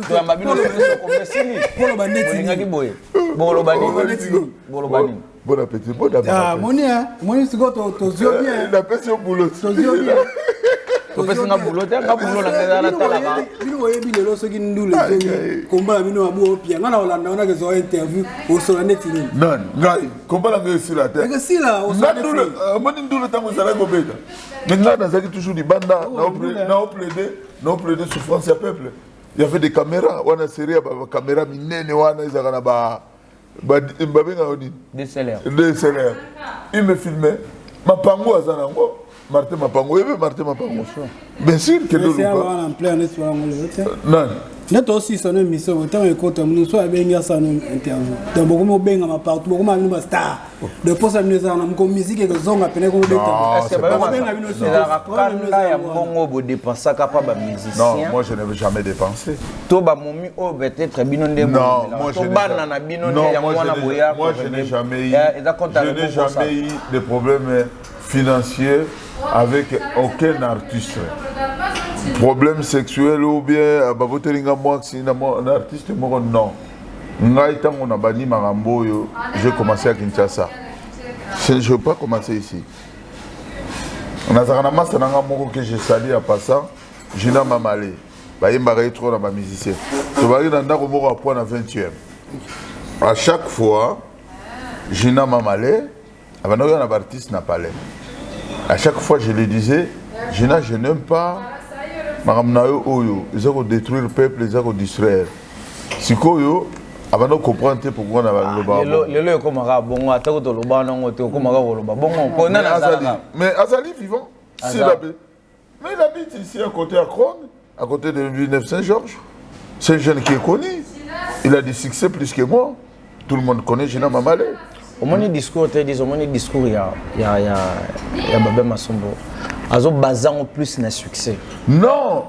toyamba bino komba sili bolingaki boye bolobani bon appétit bon appétit moni siko tozio bien na pesi boulot tozio bien topesi nga boulot te nga boulot na ngeza talaka bino oyebi lelo soki ndule komba na bino abu opia nga na olanda wana kezo interview osola neti nini non ngai komba na ngesi la te ngesi la osola ndule moni ndule tango sala ko beta mais nga nazaki toujours di banda na plaider souffrance ya peuple il y avait des caméras wana série ya caméra minene wana izaka na ba babenga oni DSLR il me filmait mapango azana ngo Martin Mapango, oui, Martin Mapango. Bien sûr que le loup. En plein non. Net aussi son émission, autant écoute, nous sommes bien ça nous interview. Donc beaucoup de bien partout, beaucoup de stars. De pour ça nous avons comme musique et que zone appelé comme des temps. C'est pas la bongo bo dépenser capable musicien. Non, moi je n'avais jamais dépensé. To ba momi o peut-être binonde mo. Non, moi je n'ai jamais eu de problème financier avec aucun artiste. Problème sexuel ou bien un artiste non. J'ai commencé à Kinshasa. Je ne vais pas commencer ici. Que j'ai sali à passant, Gina Mamale. Trop dans ma musicien. Je vais aller dans le point à 20e. À chaque fois, Gina Mamale, avant un artiste n'a pas l'air. À chaque fois, je lui disais, Gina, je n'aime pas. Ils ont détruire le peuple, ils ont distraire. Si vous avant de comprendre pourquoi on a le bas. Mais Azali vivant, mais il habite ici à côté à Krone, à côté de Villeneuve-Saint-Georges. C'est un jeune qui est connu. Il a du succès plus que moi. Tout le monde connaît Gina Mamale. Au moins, discours, il y a Babé Massombo. Azo basant plus na succès. Non,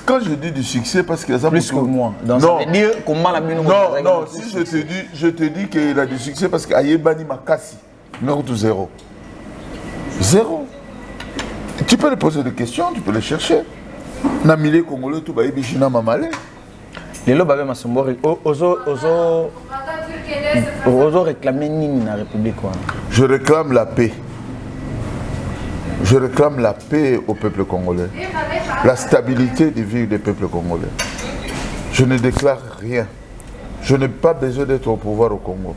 quand je dis du succès, parce qu'il y a ça plus que moi. Donc non. Ça veut dire comment la bino. Non, si je te dis qu'il a du succès parce qu'Ayebani Makassi, non tout zéro. Zéro. Tu peux lui poser des questions, tu peux les chercher. Namile Congolais, tout baïbi Gina Mamale. Les lots Babé Massombo, ozo réclamer nini na République. Je réclame la paix. Je réclame la paix au peuple congolais, la stabilité de vie des peuples congolais. Je ne déclare rien. Je n'ai pas besoin d'être au pouvoir au Congo.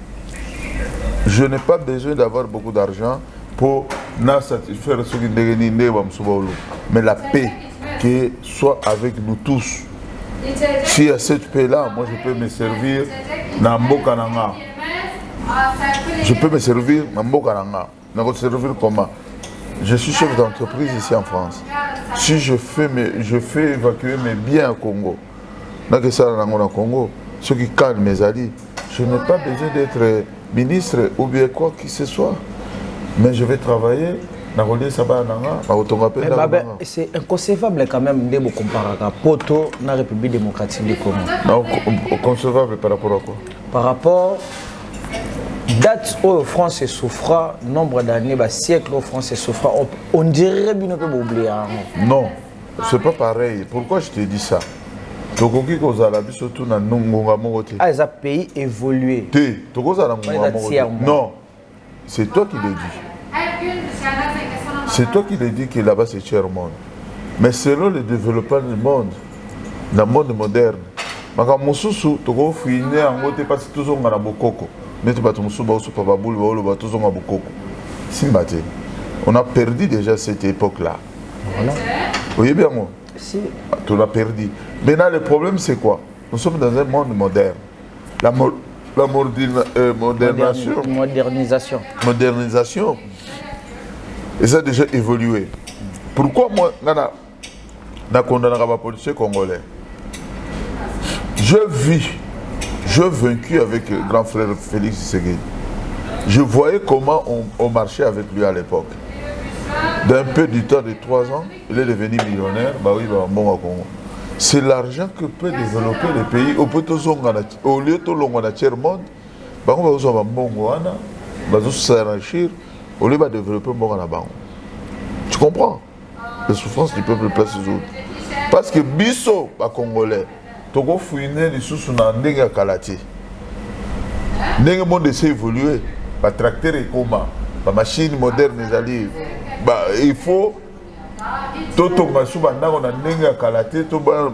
Je n'ai pas besoin d'avoir beaucoup d'argent pour satisfaire ce qui est. Mais la paix qui soit avec nous tous. Si à cette paix-là, moi je peux me servir dans Mboka Nanga. Je peux me servir dans Mboka Nanga. Je peux me servir comment? Je suis chef d'entreprise ici en France. Si je fais évacuer mes biens au Congo, dans le Congo, ce qui calme mes alliés, je n'ai pas besoin d'être ministre ou bien quoi que ce soit. Mais je vais travailler dans c'est inconcevable quand même de comparer à Poto dans la République démocratique du Congo. Non, inconcevable par rapport à quoi? Par rapport date où France souffra, nombre d'années, siècle où France souffra, on dirait bien que vous oubliez. Non, c'est pas pareil. Pourquoi je te dis ça? Ah, les pays évolué. Non, c'est toi qui le dis. C'est toi qui le dis que là-bas c'est cher monde. Mais selon le développement du monde, dans le monde moderne, on a perdu déjà cette époque-là. Voilà. Vous voyez bien moi? Si. On a perdu. Maintenant le problème c'est quoi? Nous sommes dans un monde moderne. La modernisation. Et ça a déjà évolué. Pourquoi moi, je condamne les policiers congolais? Je vaincu avec le grand frère Félix Tshisekedi. Je voyais comment on marchait avec lui à l'époque. D'un peu du temps de 3 ans, il est devenu millionnaire. C'est l'argent que peut développer le pays. Au lieu de le monde, au lieu de développer le monde. Tu comprends? Les souffrances du peuple place les autres. Parce que Bisso, les Congolais, Togo fouiné les sous na ndenge kalati. Ndenge monde s'est évolué. Les tracteurs et comment, les machines modernes allées. Il faut Toto Masuba na ndenge kalati, to ba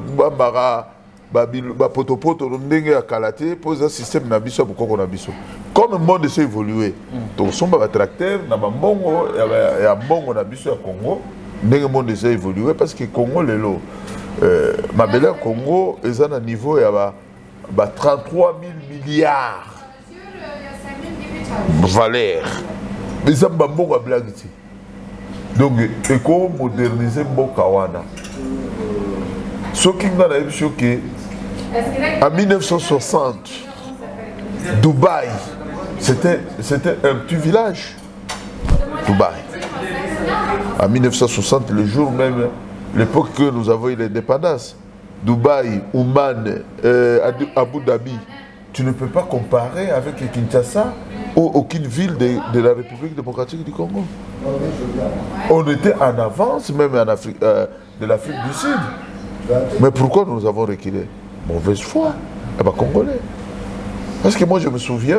potopoto ndenge kalati, pose un système na biso pour na biso. Comme le monde s'est évolué, to somba ba tracteur na ba mbongo ya mbongo na biso ya Congo, ndenge monde s'est évolué parce que Congo lelo ma belle Congo est à un niveau il y a 33 000 milliards valeur. Mais ça m'a beaucoup blagué. Donc, éco-moderniser Bokawana. Ce qui m'a choqué, en 1960, Dubaï, c'était un petit village. Dubaï. En 1960, le jour même, l'époque que nous avons eu l'indépendance, Dubaï, Oman, Abu Dhabi, tu ne peux pas comparer avec Kinshasa ou aucune ville de la République démocratique du Congo. On était en avance, même en Afrique, de l'Afrique du Sud. Mais pourquoi nous avons reculé? Mauvaise foi, Congolais. Parce que moi je me souviens,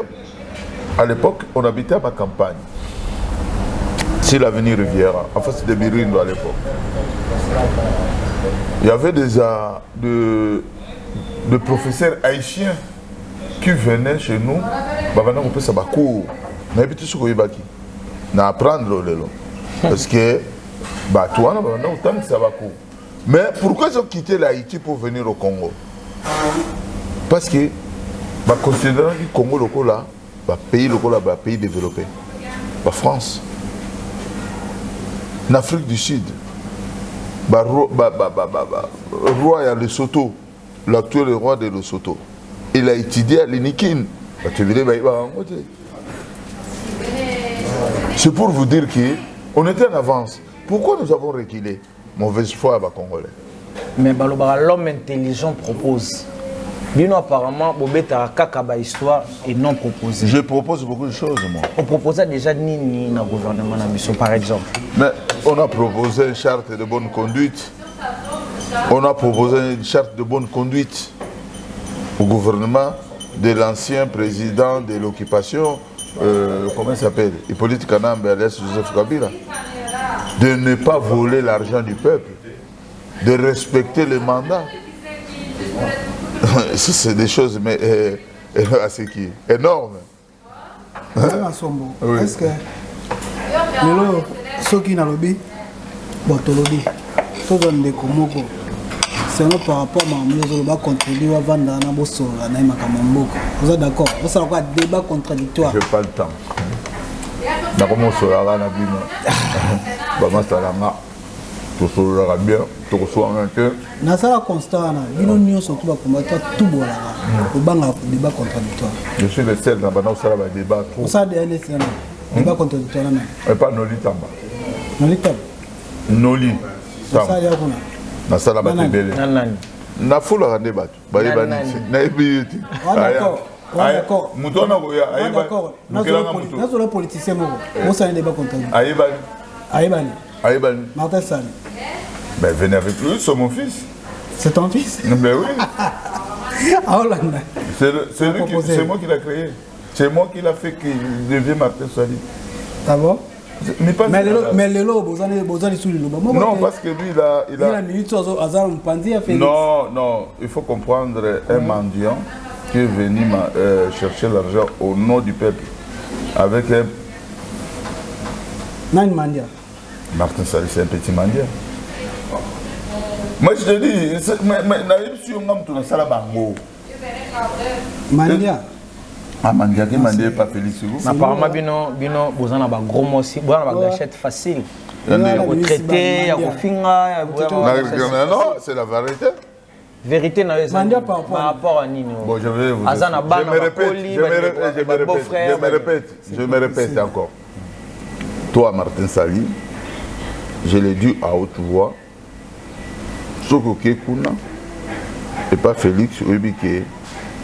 à l'époque, on habitait à ma campagne. C'est l'avenue Riviera, en face de Mirindo à l'époque. Il y avait des professeurs haïtiens qui venaient chez nous, on peut savoir cours. Mais puis tout ce qu'on y baki, na apprendre le long. Parce que toi, on a autant que ça va cours. Mais pourquoi ils ont quitté l'Haïti pour venir au Congo? Parce que considérant que le Congo local là, pays local là, pays développé, la France, l'Afrique du Sud, roi à Lesotho, l'actuel roi de Lesotho, il a étudié à l'Inikin. C'est pour vous dire qu'on était en avance. Pourquoi nous avons reculé? Mauvaise foi à Congolais. Mais l'homme intelligent propose. Bino apparemment, Bobeta Kakaba histoire et non proposé. Je propose beaucoup de choses, moi. On proposait déjà Nini dans le gouvernement par exemple. Mais on a proposé une charte de bonne conduite. On a proposé une charte de bonne conduite au gouvernement de l'ancien président de l'occupation, comment il s'appelle, Hippolyte Kanambe alias Joseph Kabila, de ne pas voler l'argent du peuple, de respecter les mandats. C'est des choses mais énormes. Est-ce que ceux qui n'ont pas Botolobi, tout le monde c'est par rapport à ma contribuer à vendre un bosso à Naïmakamamboko. Vous êtes d'accord? Vous avez un débat contradictoire. Je n'ai pas le temps. Je commence à la bino. Je suis bien. Na sala constant na bino nyo surtout ba combattre tout bolala au banga débat contradictoire. Je suis le seul dans bana sala ba débat trop. Ça de NSN débat contradictoire na. Et pas Noli Tamba. Noli Tamba. Noli Tamba. Ça ya kuna. Na sala ba tebele. Nani. Na fula rande batu. Ba yeba ni. Na ebiti. D'accord. D'accord. Mutona ko ya ayeba. D'accord. Na solo politicien mo. Mo ça un débat contradictoire. Ayeba. Ayeba. Ayeba. Martin Sall. Ben venez avec lui, c'est mon fils. C'est ton fils? Ben oui. C'est moi qui l'ai créé. C'est moi qui l'a fait qu'il devienne Martin Sali. Ah bon? Mais le lot, vous allez sous le lot. Non, parce que lui, il a... Non, il faut comprendre un mendiant qui est venu chercher l'argent au nom du peuple. Avec un... Non, mendiant. Martin Sali, c'est un petit mendiant. Moi je te dis, Mandia. Ah, Mandia qui m'a dit pas Félix. Apparemment, Bino, vous en avez un gros mot aussi. Vous en avez une gâchette facile. Il y a retraité, il y a Kofinga. Non, c'est la vérité. Vérité, par rapport à Nino. Bon, je vais vous je me répète encore. Toi, Martin Sali, je l'ai dit à haute voix. Soko Kekuna et pas Félix Oubike,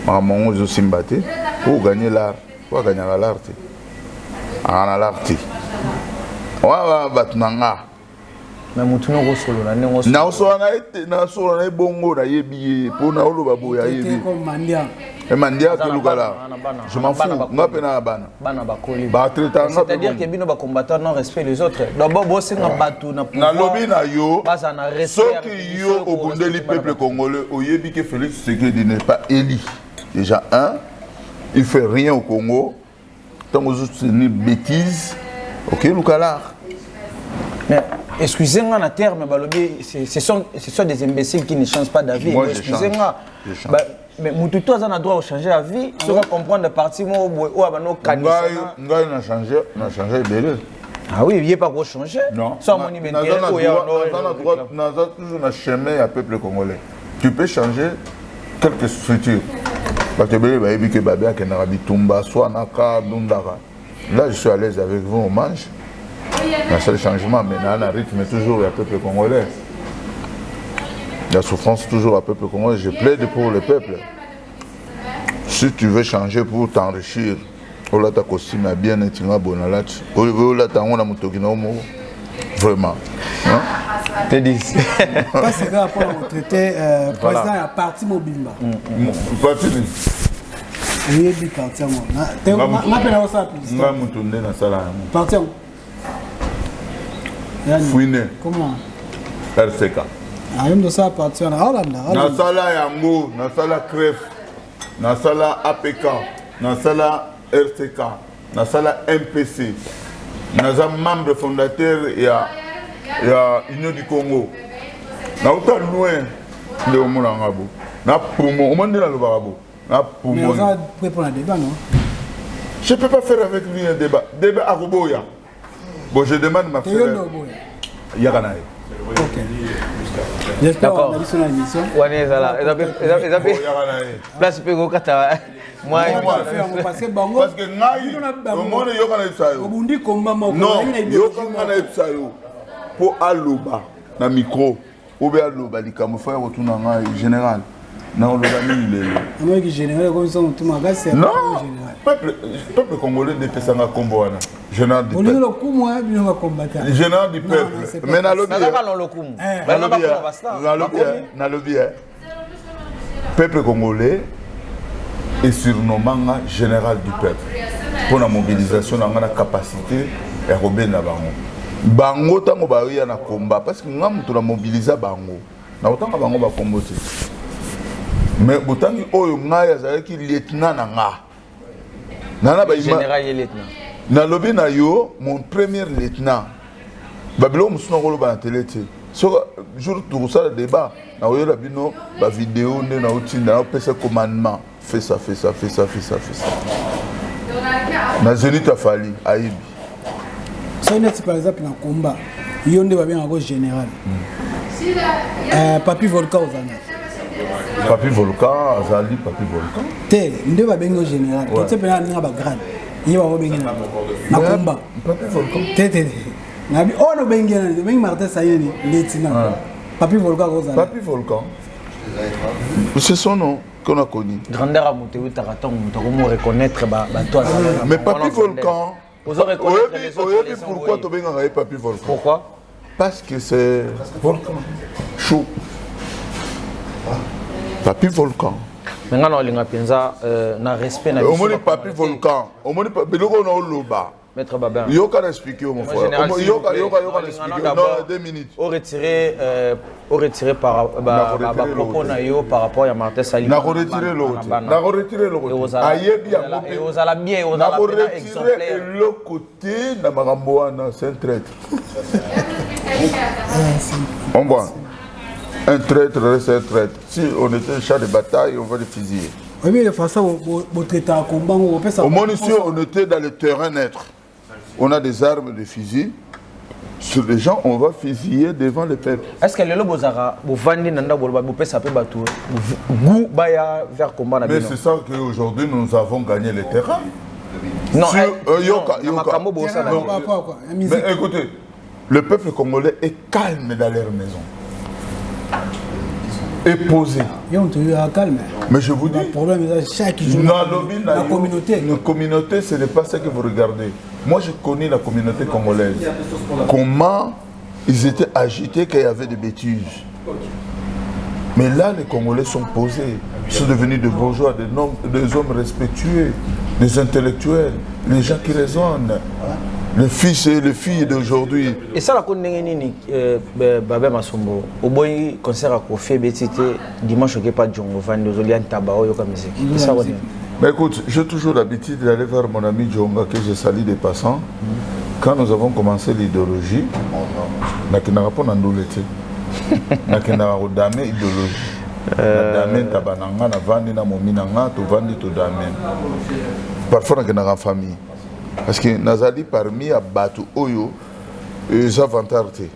maman Ozo Simbate, pour gagner l'art, pour gagner l'art. En l'art. Ouah, batnanga. Mais Moutouna Rosolo, la néo. Na solo na bongo na yebi pour na olo babo ya yebi. Et Mandia que Lugala. Je m'en fous. Nga pena bana. Bana bakoli. Ba traitant. C'est-à-dire que bino ba combattant non respect les autres. D'abord bosser na batu na pouvoir. Na lobby na yo. Basa na respect. Ceux qui yo au bundeli peuple congolais, au yebi que Félix Tshisekedi n'est pas élu. Déjà il fait rien au Congo. Tant que c'est une bêtise. OK Lugala. Mais excusez-moi en terme, ce sont des imbéciles qui ne changent pas d'avis. Excusez-moi. Mais Moutoutou a droit de changer d'avis. Si on va comprendre le parti où on a nos candidats. On a changé belé. Ah oui, il n'y a pas quoi changer. Non. Sans mon numéro. Nous avons toujours un chemin à peuple congolais. Tu peux changer quelques structures. Parce que là, je suis à l'aise avec vous, on mange. Le seul changement, mais dans le rythme, toujours le peuple congolais. La souffrance, toujours le peuple congolais. Je plaide pour le peuple. Si tu veux changer pour t'enrichir, on ta costume bien et tu vas bonalat. On ta on a vraiment. T'es dit. Pas c'est grave pour traiter président à parti Mobimba. Parti. Oui, il parti moi. Na pena au ça. Nga mutunde na sala. Parti. Fouine. Comment? RCK. Ah, même de ça parti en Hollande. Na sala yango, na sala CREF, na sala APK, na sala RCK, na sala MPC. Na za membre fondateur ya Union du Congo. Na uta loin de Omulangabo. Na promo, on dit la Lobabo. Na promo. Mais on va préparer un débat, non? Je ne peux pas faire avec lui un débat. Débat à Roboya. Bon, je demande ma frère. Yakanaï. Ok. J'espère qu'on a vu sur l'émission. On est là. Place Pego Kata. Moi, parce que Naï, au monde, il y a combat. Non, il y a pour Alouba, dans le micro, ou bien Alouba, il y a un général. Non, le général, comme ça, tout le monde c'est non, peuple congolais depuis ça n'a combo. Général du peuple. Général du peuple. Mais dans le peuple congolais est surnommé général du peuple. Pour la mobilisation, on a la capacité de rebenir la bango. Bango tango ba ya na combat parce que ngam to la mobiliser bango. Na autant ka bango ba combattre. Mais botangi oyo ngaya zalaki lieutenant na nga. Nana ba général et lieutenant. Na lobi na yo mon premier lieutenant. Babilo musuna ko ba na télé té. So jour tout ça le débat na oyo la bino ba vidéo ne na otinda na pesa commandement. Fais ça, fais ça, fais ça, fais ça, fais ça. Na Zenith Afali Aïbi. Si on est par exemple dans le combat, il y a un général. Papi Volcan aux années. Papi Volcan, Azali, Papi Volcan. Tel, il y a un général. Tu sais, il y a un grade. Il y a un combat. Papi Volcan. Tel. On a un Martin Sayeni, lieutenant. Papi Volcan aux années. Papi Volcan. C'est son nom qu'on a connu. Grandeur à monter où tu as reconnaître toi. Mais Papi Volcan. Vous aurez reconnaître les autres. Pourquoi tu as Papi Volcan? Pourquoi? Parce que c'est volcan chaud. Papi Volcan. Maintenant, on a pensa na respect na. Au moins Papi Volcan. Au moins beloko na oloba. Maître Babin. Yo ka expliquer mon frère. Yo ka expliquer. Non, 2 minutes. Au retirer par propos na yo par rapport à Martin Sali. Na retirer l'autre. Na retirer l'autre. Ayebi ya mope. Et aux bien, aux na retirer l'autre côté na makambo wana c'est un traître. On voit. Un traître reste un traître. Si on était un chat de bataille, on va le fusiller. Oui, mais de toute façon, au moins ici, on était dans le terrain neutre. On a des armes, des fusils. Sur les gens, on va fusiller devant le peuple. Est-ce que le Lobozara, vous vendez Nanda Bolba, vous pouvez saper Batou, vous baya vers combat? Mais c'est ça qu'aujourd'hui, nous avons gagné le terrain. Non, mais écoutez, le peuple congolais est calme dans leur maison. Et posé. Mais je vous dis, la communauté. La communauté, ce n'est pas ça que vous regardez. Moi, je connais la communauté congolaise. Comment ils étaient agités quand il y avait des bêtises. Mais là, les Congolais sont posés. Ils sont devenus des bourgeois, des hommes respectueux, des intellectuels, les gens qui raisonnent. Les fils et les filles d'aujourd'hui. Et ça, la connaît Babé Masombo. Au boy concert à Kofi Betite dimanche au pas de Djongo Van de Zolian Tabao Yoka musique. Ça on est. Mais écoute, j'ai toujours l'habitude d'aller vers mon ami Djonga que je salue des passants. Quand nous avons commencé l'idéologie, n'a pas n'andolete. N'a pas idéologie. Dame tabananga na vandi na mominanga to vandi to dame. Parfois n'a pas famille. Parce que Nazali parmi à Batu Oyo, les avantages.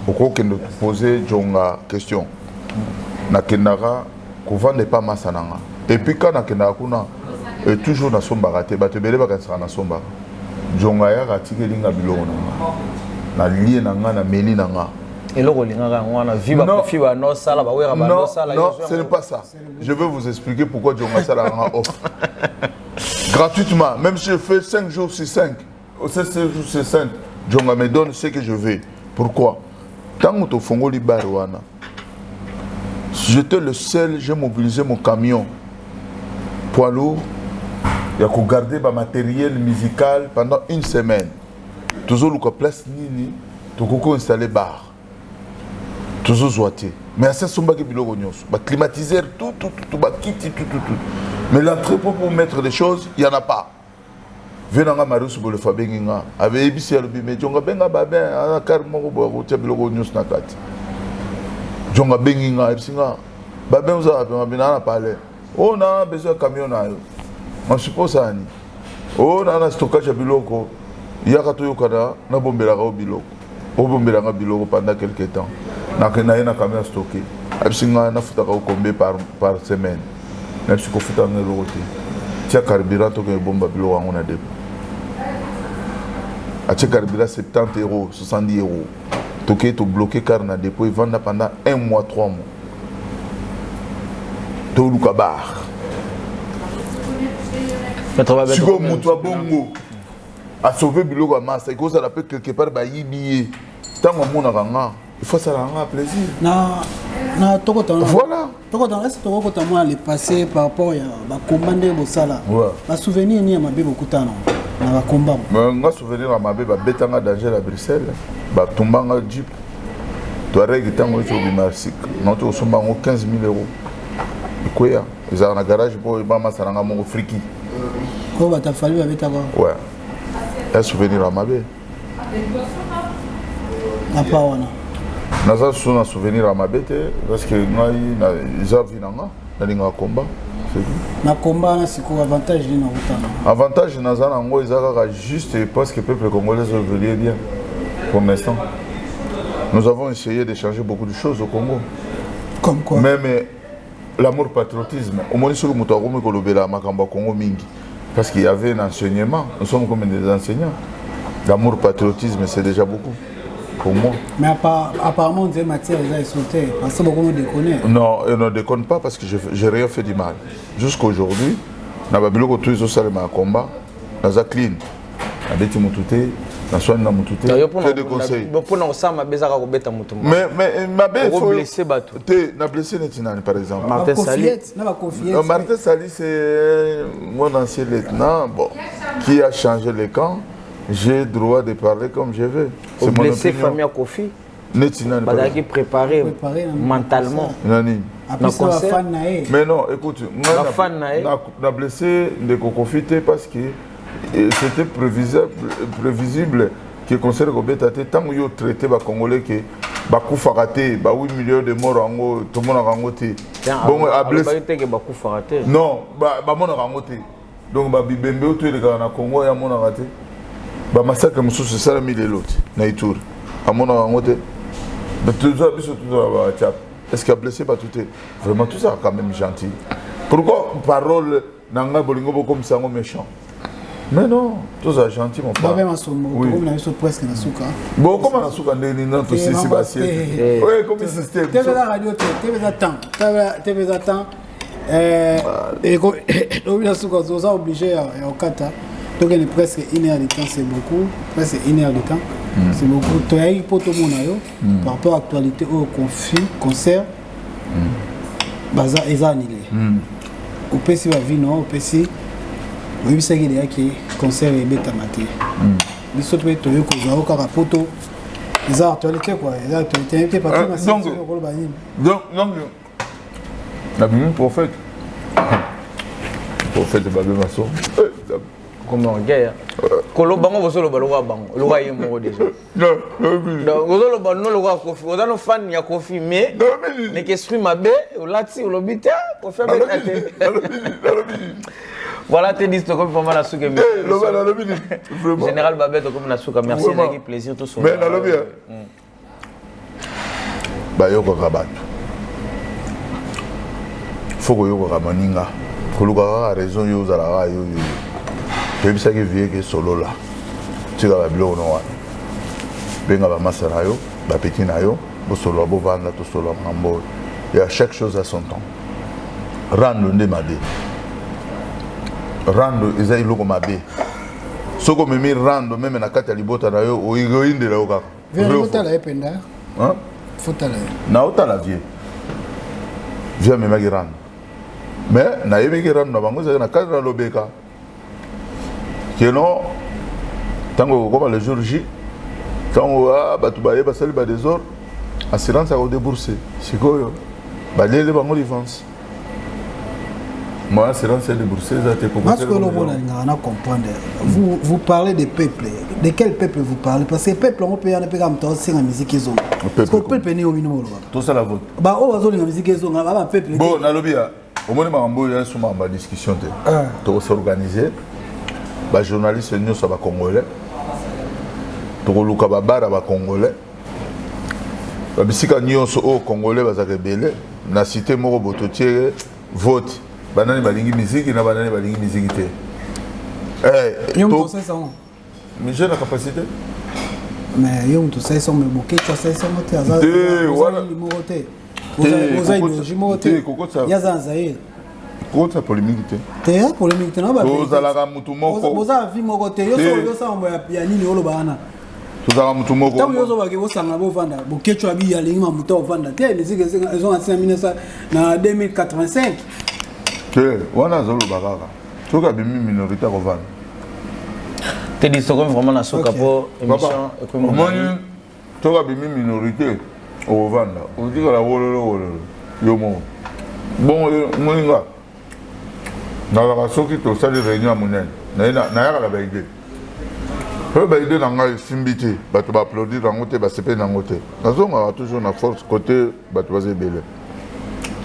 Pourquoi que nous poser une question? Nakendara, qu'on vende pas massananga. Et puis quand Nakendara, toujours na somba raté, Batu Bele Bakansara na somba. Jongaya ratike linga bilona. Na lié nanga na meni nanga. Et le rolinga wana viva kofi wa no sala ba wera ba no sala. Non, ce n'est pas ça. Je vais vous expliquer pourquoi Jonga Sala rend offre. Gratuitement, même si je fais 5 jours sur 5, 7 jours sur 5, Jonga me donne ce que je veux. Pourquoi? Tant que tu fongo li barouana, j'étais le seul, j'ai mobilisé mon camion poids lourd, il y a garder ma matériel musical pendant une semaine. Toujours le place nini, tu as installé bar. Toujours zoité. Mais à ça, c'est un climatiseur, tout. Mais l'entrepôt pour mettre des choses, il n'y en a pas. Venanga Marus pour le Fabenga. Avec ABC, mais Jonga Benga Babin, à Carmo, Tiabilogo News Nakat. Jonga Benga, Epsinga. Babin, vous avez parlé. Oh, on a besoin de camion. On suppose ça. Oh, on a un stockage à Biloko. Il y a un Kana, on a bombé la Biloko. On a bombé la Biloko pendant quelques temps. On a un camion stocké. Epsinga, on a fait un combien par semaine. On a fait un euro. Tia carburant, tu as un bon babilo à mon adep. À tia carburant, 70 euros, 70 euros. Tu as bloqué car on a dépôt et vendre pendant 1 mois, 3 mois. Tu as eu le cabar. Si vous avez bongo à sauver biloko à masse, il faut ça l'appelle quelque part par billet. Tant que mon arrangement, il faut ça rendre plaisir. Na tokotana voilà tokotana est tokotana le passé par rapport ya ba combat de bosala ba souvenir ni ya mabe bokutana na ba combat nga souvenir ya mabe ba betanga danger à Bruxelles ba tombanga jeep to arrêter tango to bimarsik non to somba 15 000 euros ikoya za na garage pour ba masaranga mo friki ko ba ta fallu ba betaka ouais un souvenir ya mabe na pa wana naza suna souvenir à ma bête parce que ngai na zavi nanga na linga combat c'est tout na combat na siko avantage ni na utana avantage naza nango ezaka juste parce que le peuple congolais veut bien pour l'instant nous avons essayé de changer beaucoup de choses au Congo comme quoi même l'amour patriotisme au moins sur muto akomi kolobela makamba Congo mingi parce qu'il y avait un enseignement nous sommes comme des enseignants l'amour patriotisme c'est déjà beaucoup pour moi. Mais apparemment, on dit matière déjà sauté. Parce que beaucoup me déconne. Non, on ne déconne pas parce que je n'ai rien fait du mal. Jusqu'à aujourd'hui, dans le bureau tous les salles à combat, dans la clean, dans des timotoutés, dans soin dans motouté. Fais des conseils. Mais ma belle faut blessé bateau. Tu n'as blessé Netinani par exemple. Martin Sali. Martin Sali c'est mon ancien lieutenant qui a changé les camps. J'ai le droit de parler comme je veux. C'est mon blessé famille à Kofi. Netinani. Bah qui préparé mentalement. Nani. Mais non, écoute, moi j'ai blessé de Kofi parce que c'était prévisible que le conseil de Gobeta tant que vous traitez les Congolais que Bakoufa raté, 8 millions de morts tout le monde a rangoté. Bon, à blessé. Non, mon a rangoté. Donc Bibembe tout le Congo et mon a raté. Bah massacre monsieur c'est ça mis les l'autre naïtour à mon rencontre mais tout ça est-ce qu'il a blessé pas tout est vraiment tout ça quand même gentil pourquoi parole nanga bolingo comme ça méchant mais non tout ça gentil mon frère oui on a presque na souka bon comment na souka non tout c'est basier oui comme système TV la radio TV attend et on a souka ça obligé à okata. Donc il est presque 1 heure de temps, c'est beaucoup. Presque 1 heure de temps, c'est beaucoup. Tu as eu pour tout le monde par rapport à l'actualité au conflit, concert, ils ont annulé. Au PC va venir, au PC, oui c'est qu'il y a qui concert est bête à mater. Les autres tu veux qu'on a au carapoto, ils ont actualité quoi, ils ont actualité parce que donc la Bible prophète de Babel Masso. Comment guerre Kolo bango bosolo baloga bango loga yemo déjà non bosolo bango loga Kofi on a no fan ya Kofi mais que esprit mabe olati olobita pour faire Voilà, tu dis comme vraiment la souka. Général Babette, comme la souka. Merci, c'est plaisir tout ça. Mais la lobby. Bah yo ko rabat. Faut que yo ko ramaninga. Koluka raison yo zala yo. Puis ça qui vient que solo là. Tu vas bien no wa. Benga ba masara yo, ba petit na yo, bo solo bo vanda to solo mambo. Il y a chaque chose à son temps. Rando ndemade. Rando eza iloko mabe. Soko memi rando même na kati ya libota na yo oigoinde la okaka. Viens la ependa. Hein? Faut la. Na otala vie. Viens même ki rando. Mais na yemi ki rando na bango za na kati na lobeka. Keno tango comme le jour J. Tango batu baye basali ba désordre. Assurance à débourser. Sikoyo. Balele bango défense. Moi, c'est lancé de Bruxelles, ça a été proposé. Vous parlez des peuples. De quel peuple vous parlez? Parce que les peuples, on peut y aller à la musique qu'ils ont. Parce que le peuple est né au minimum. Tout ça la vote. Bah, on va jouer la musique qu'ils ont. Bon, dans le bien, au moins, il y a une discussion. Tout s'organiser. Les journalistes, nous sommes congolais. Tout le monde est congolais. Les bisika nous sommes congolais, nous sommes rebelles. La cité Moro-Bototier vote. Banani balingi musique na banani balingi musique te. Mais j'ai la capacité. Mais yo to say so me bouquet ça c'est ça moté azar. Voilà. Vous avez énergie moté. Ya zanzaï. Quoi ça polémique te? Te polémique te na ba. Vous allez la mutu moko. Vous avez vie moko te. Yo ça on ya nini olo bana. Vous allez mutu moko. Tabu yo zo ba ke bo sanga bo vanda. Bouquet tu abi ya lingi ma mutu vanda. Te musique ils ont ancien 1900 na 2085. Wana zolo bakaka. Soka bimi minorité ko vana. Te dis comme vraiment la soka pour émission économique. Soka bimi minorité au vanda. On dit que la wololo yo mo. Bon moninga. Na la soki to sali réunion monene. Na ya la baide. Peu baide na ngai simbité. Bato ba applaudir na ngote ba sepe na ngote. Nazonga toujours na force côté bato ba zebele.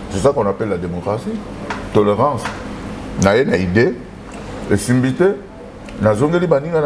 C'est ça qu'on appelle la démocratie. Tolérance. Na une idée, et simbité, na zongeli baninga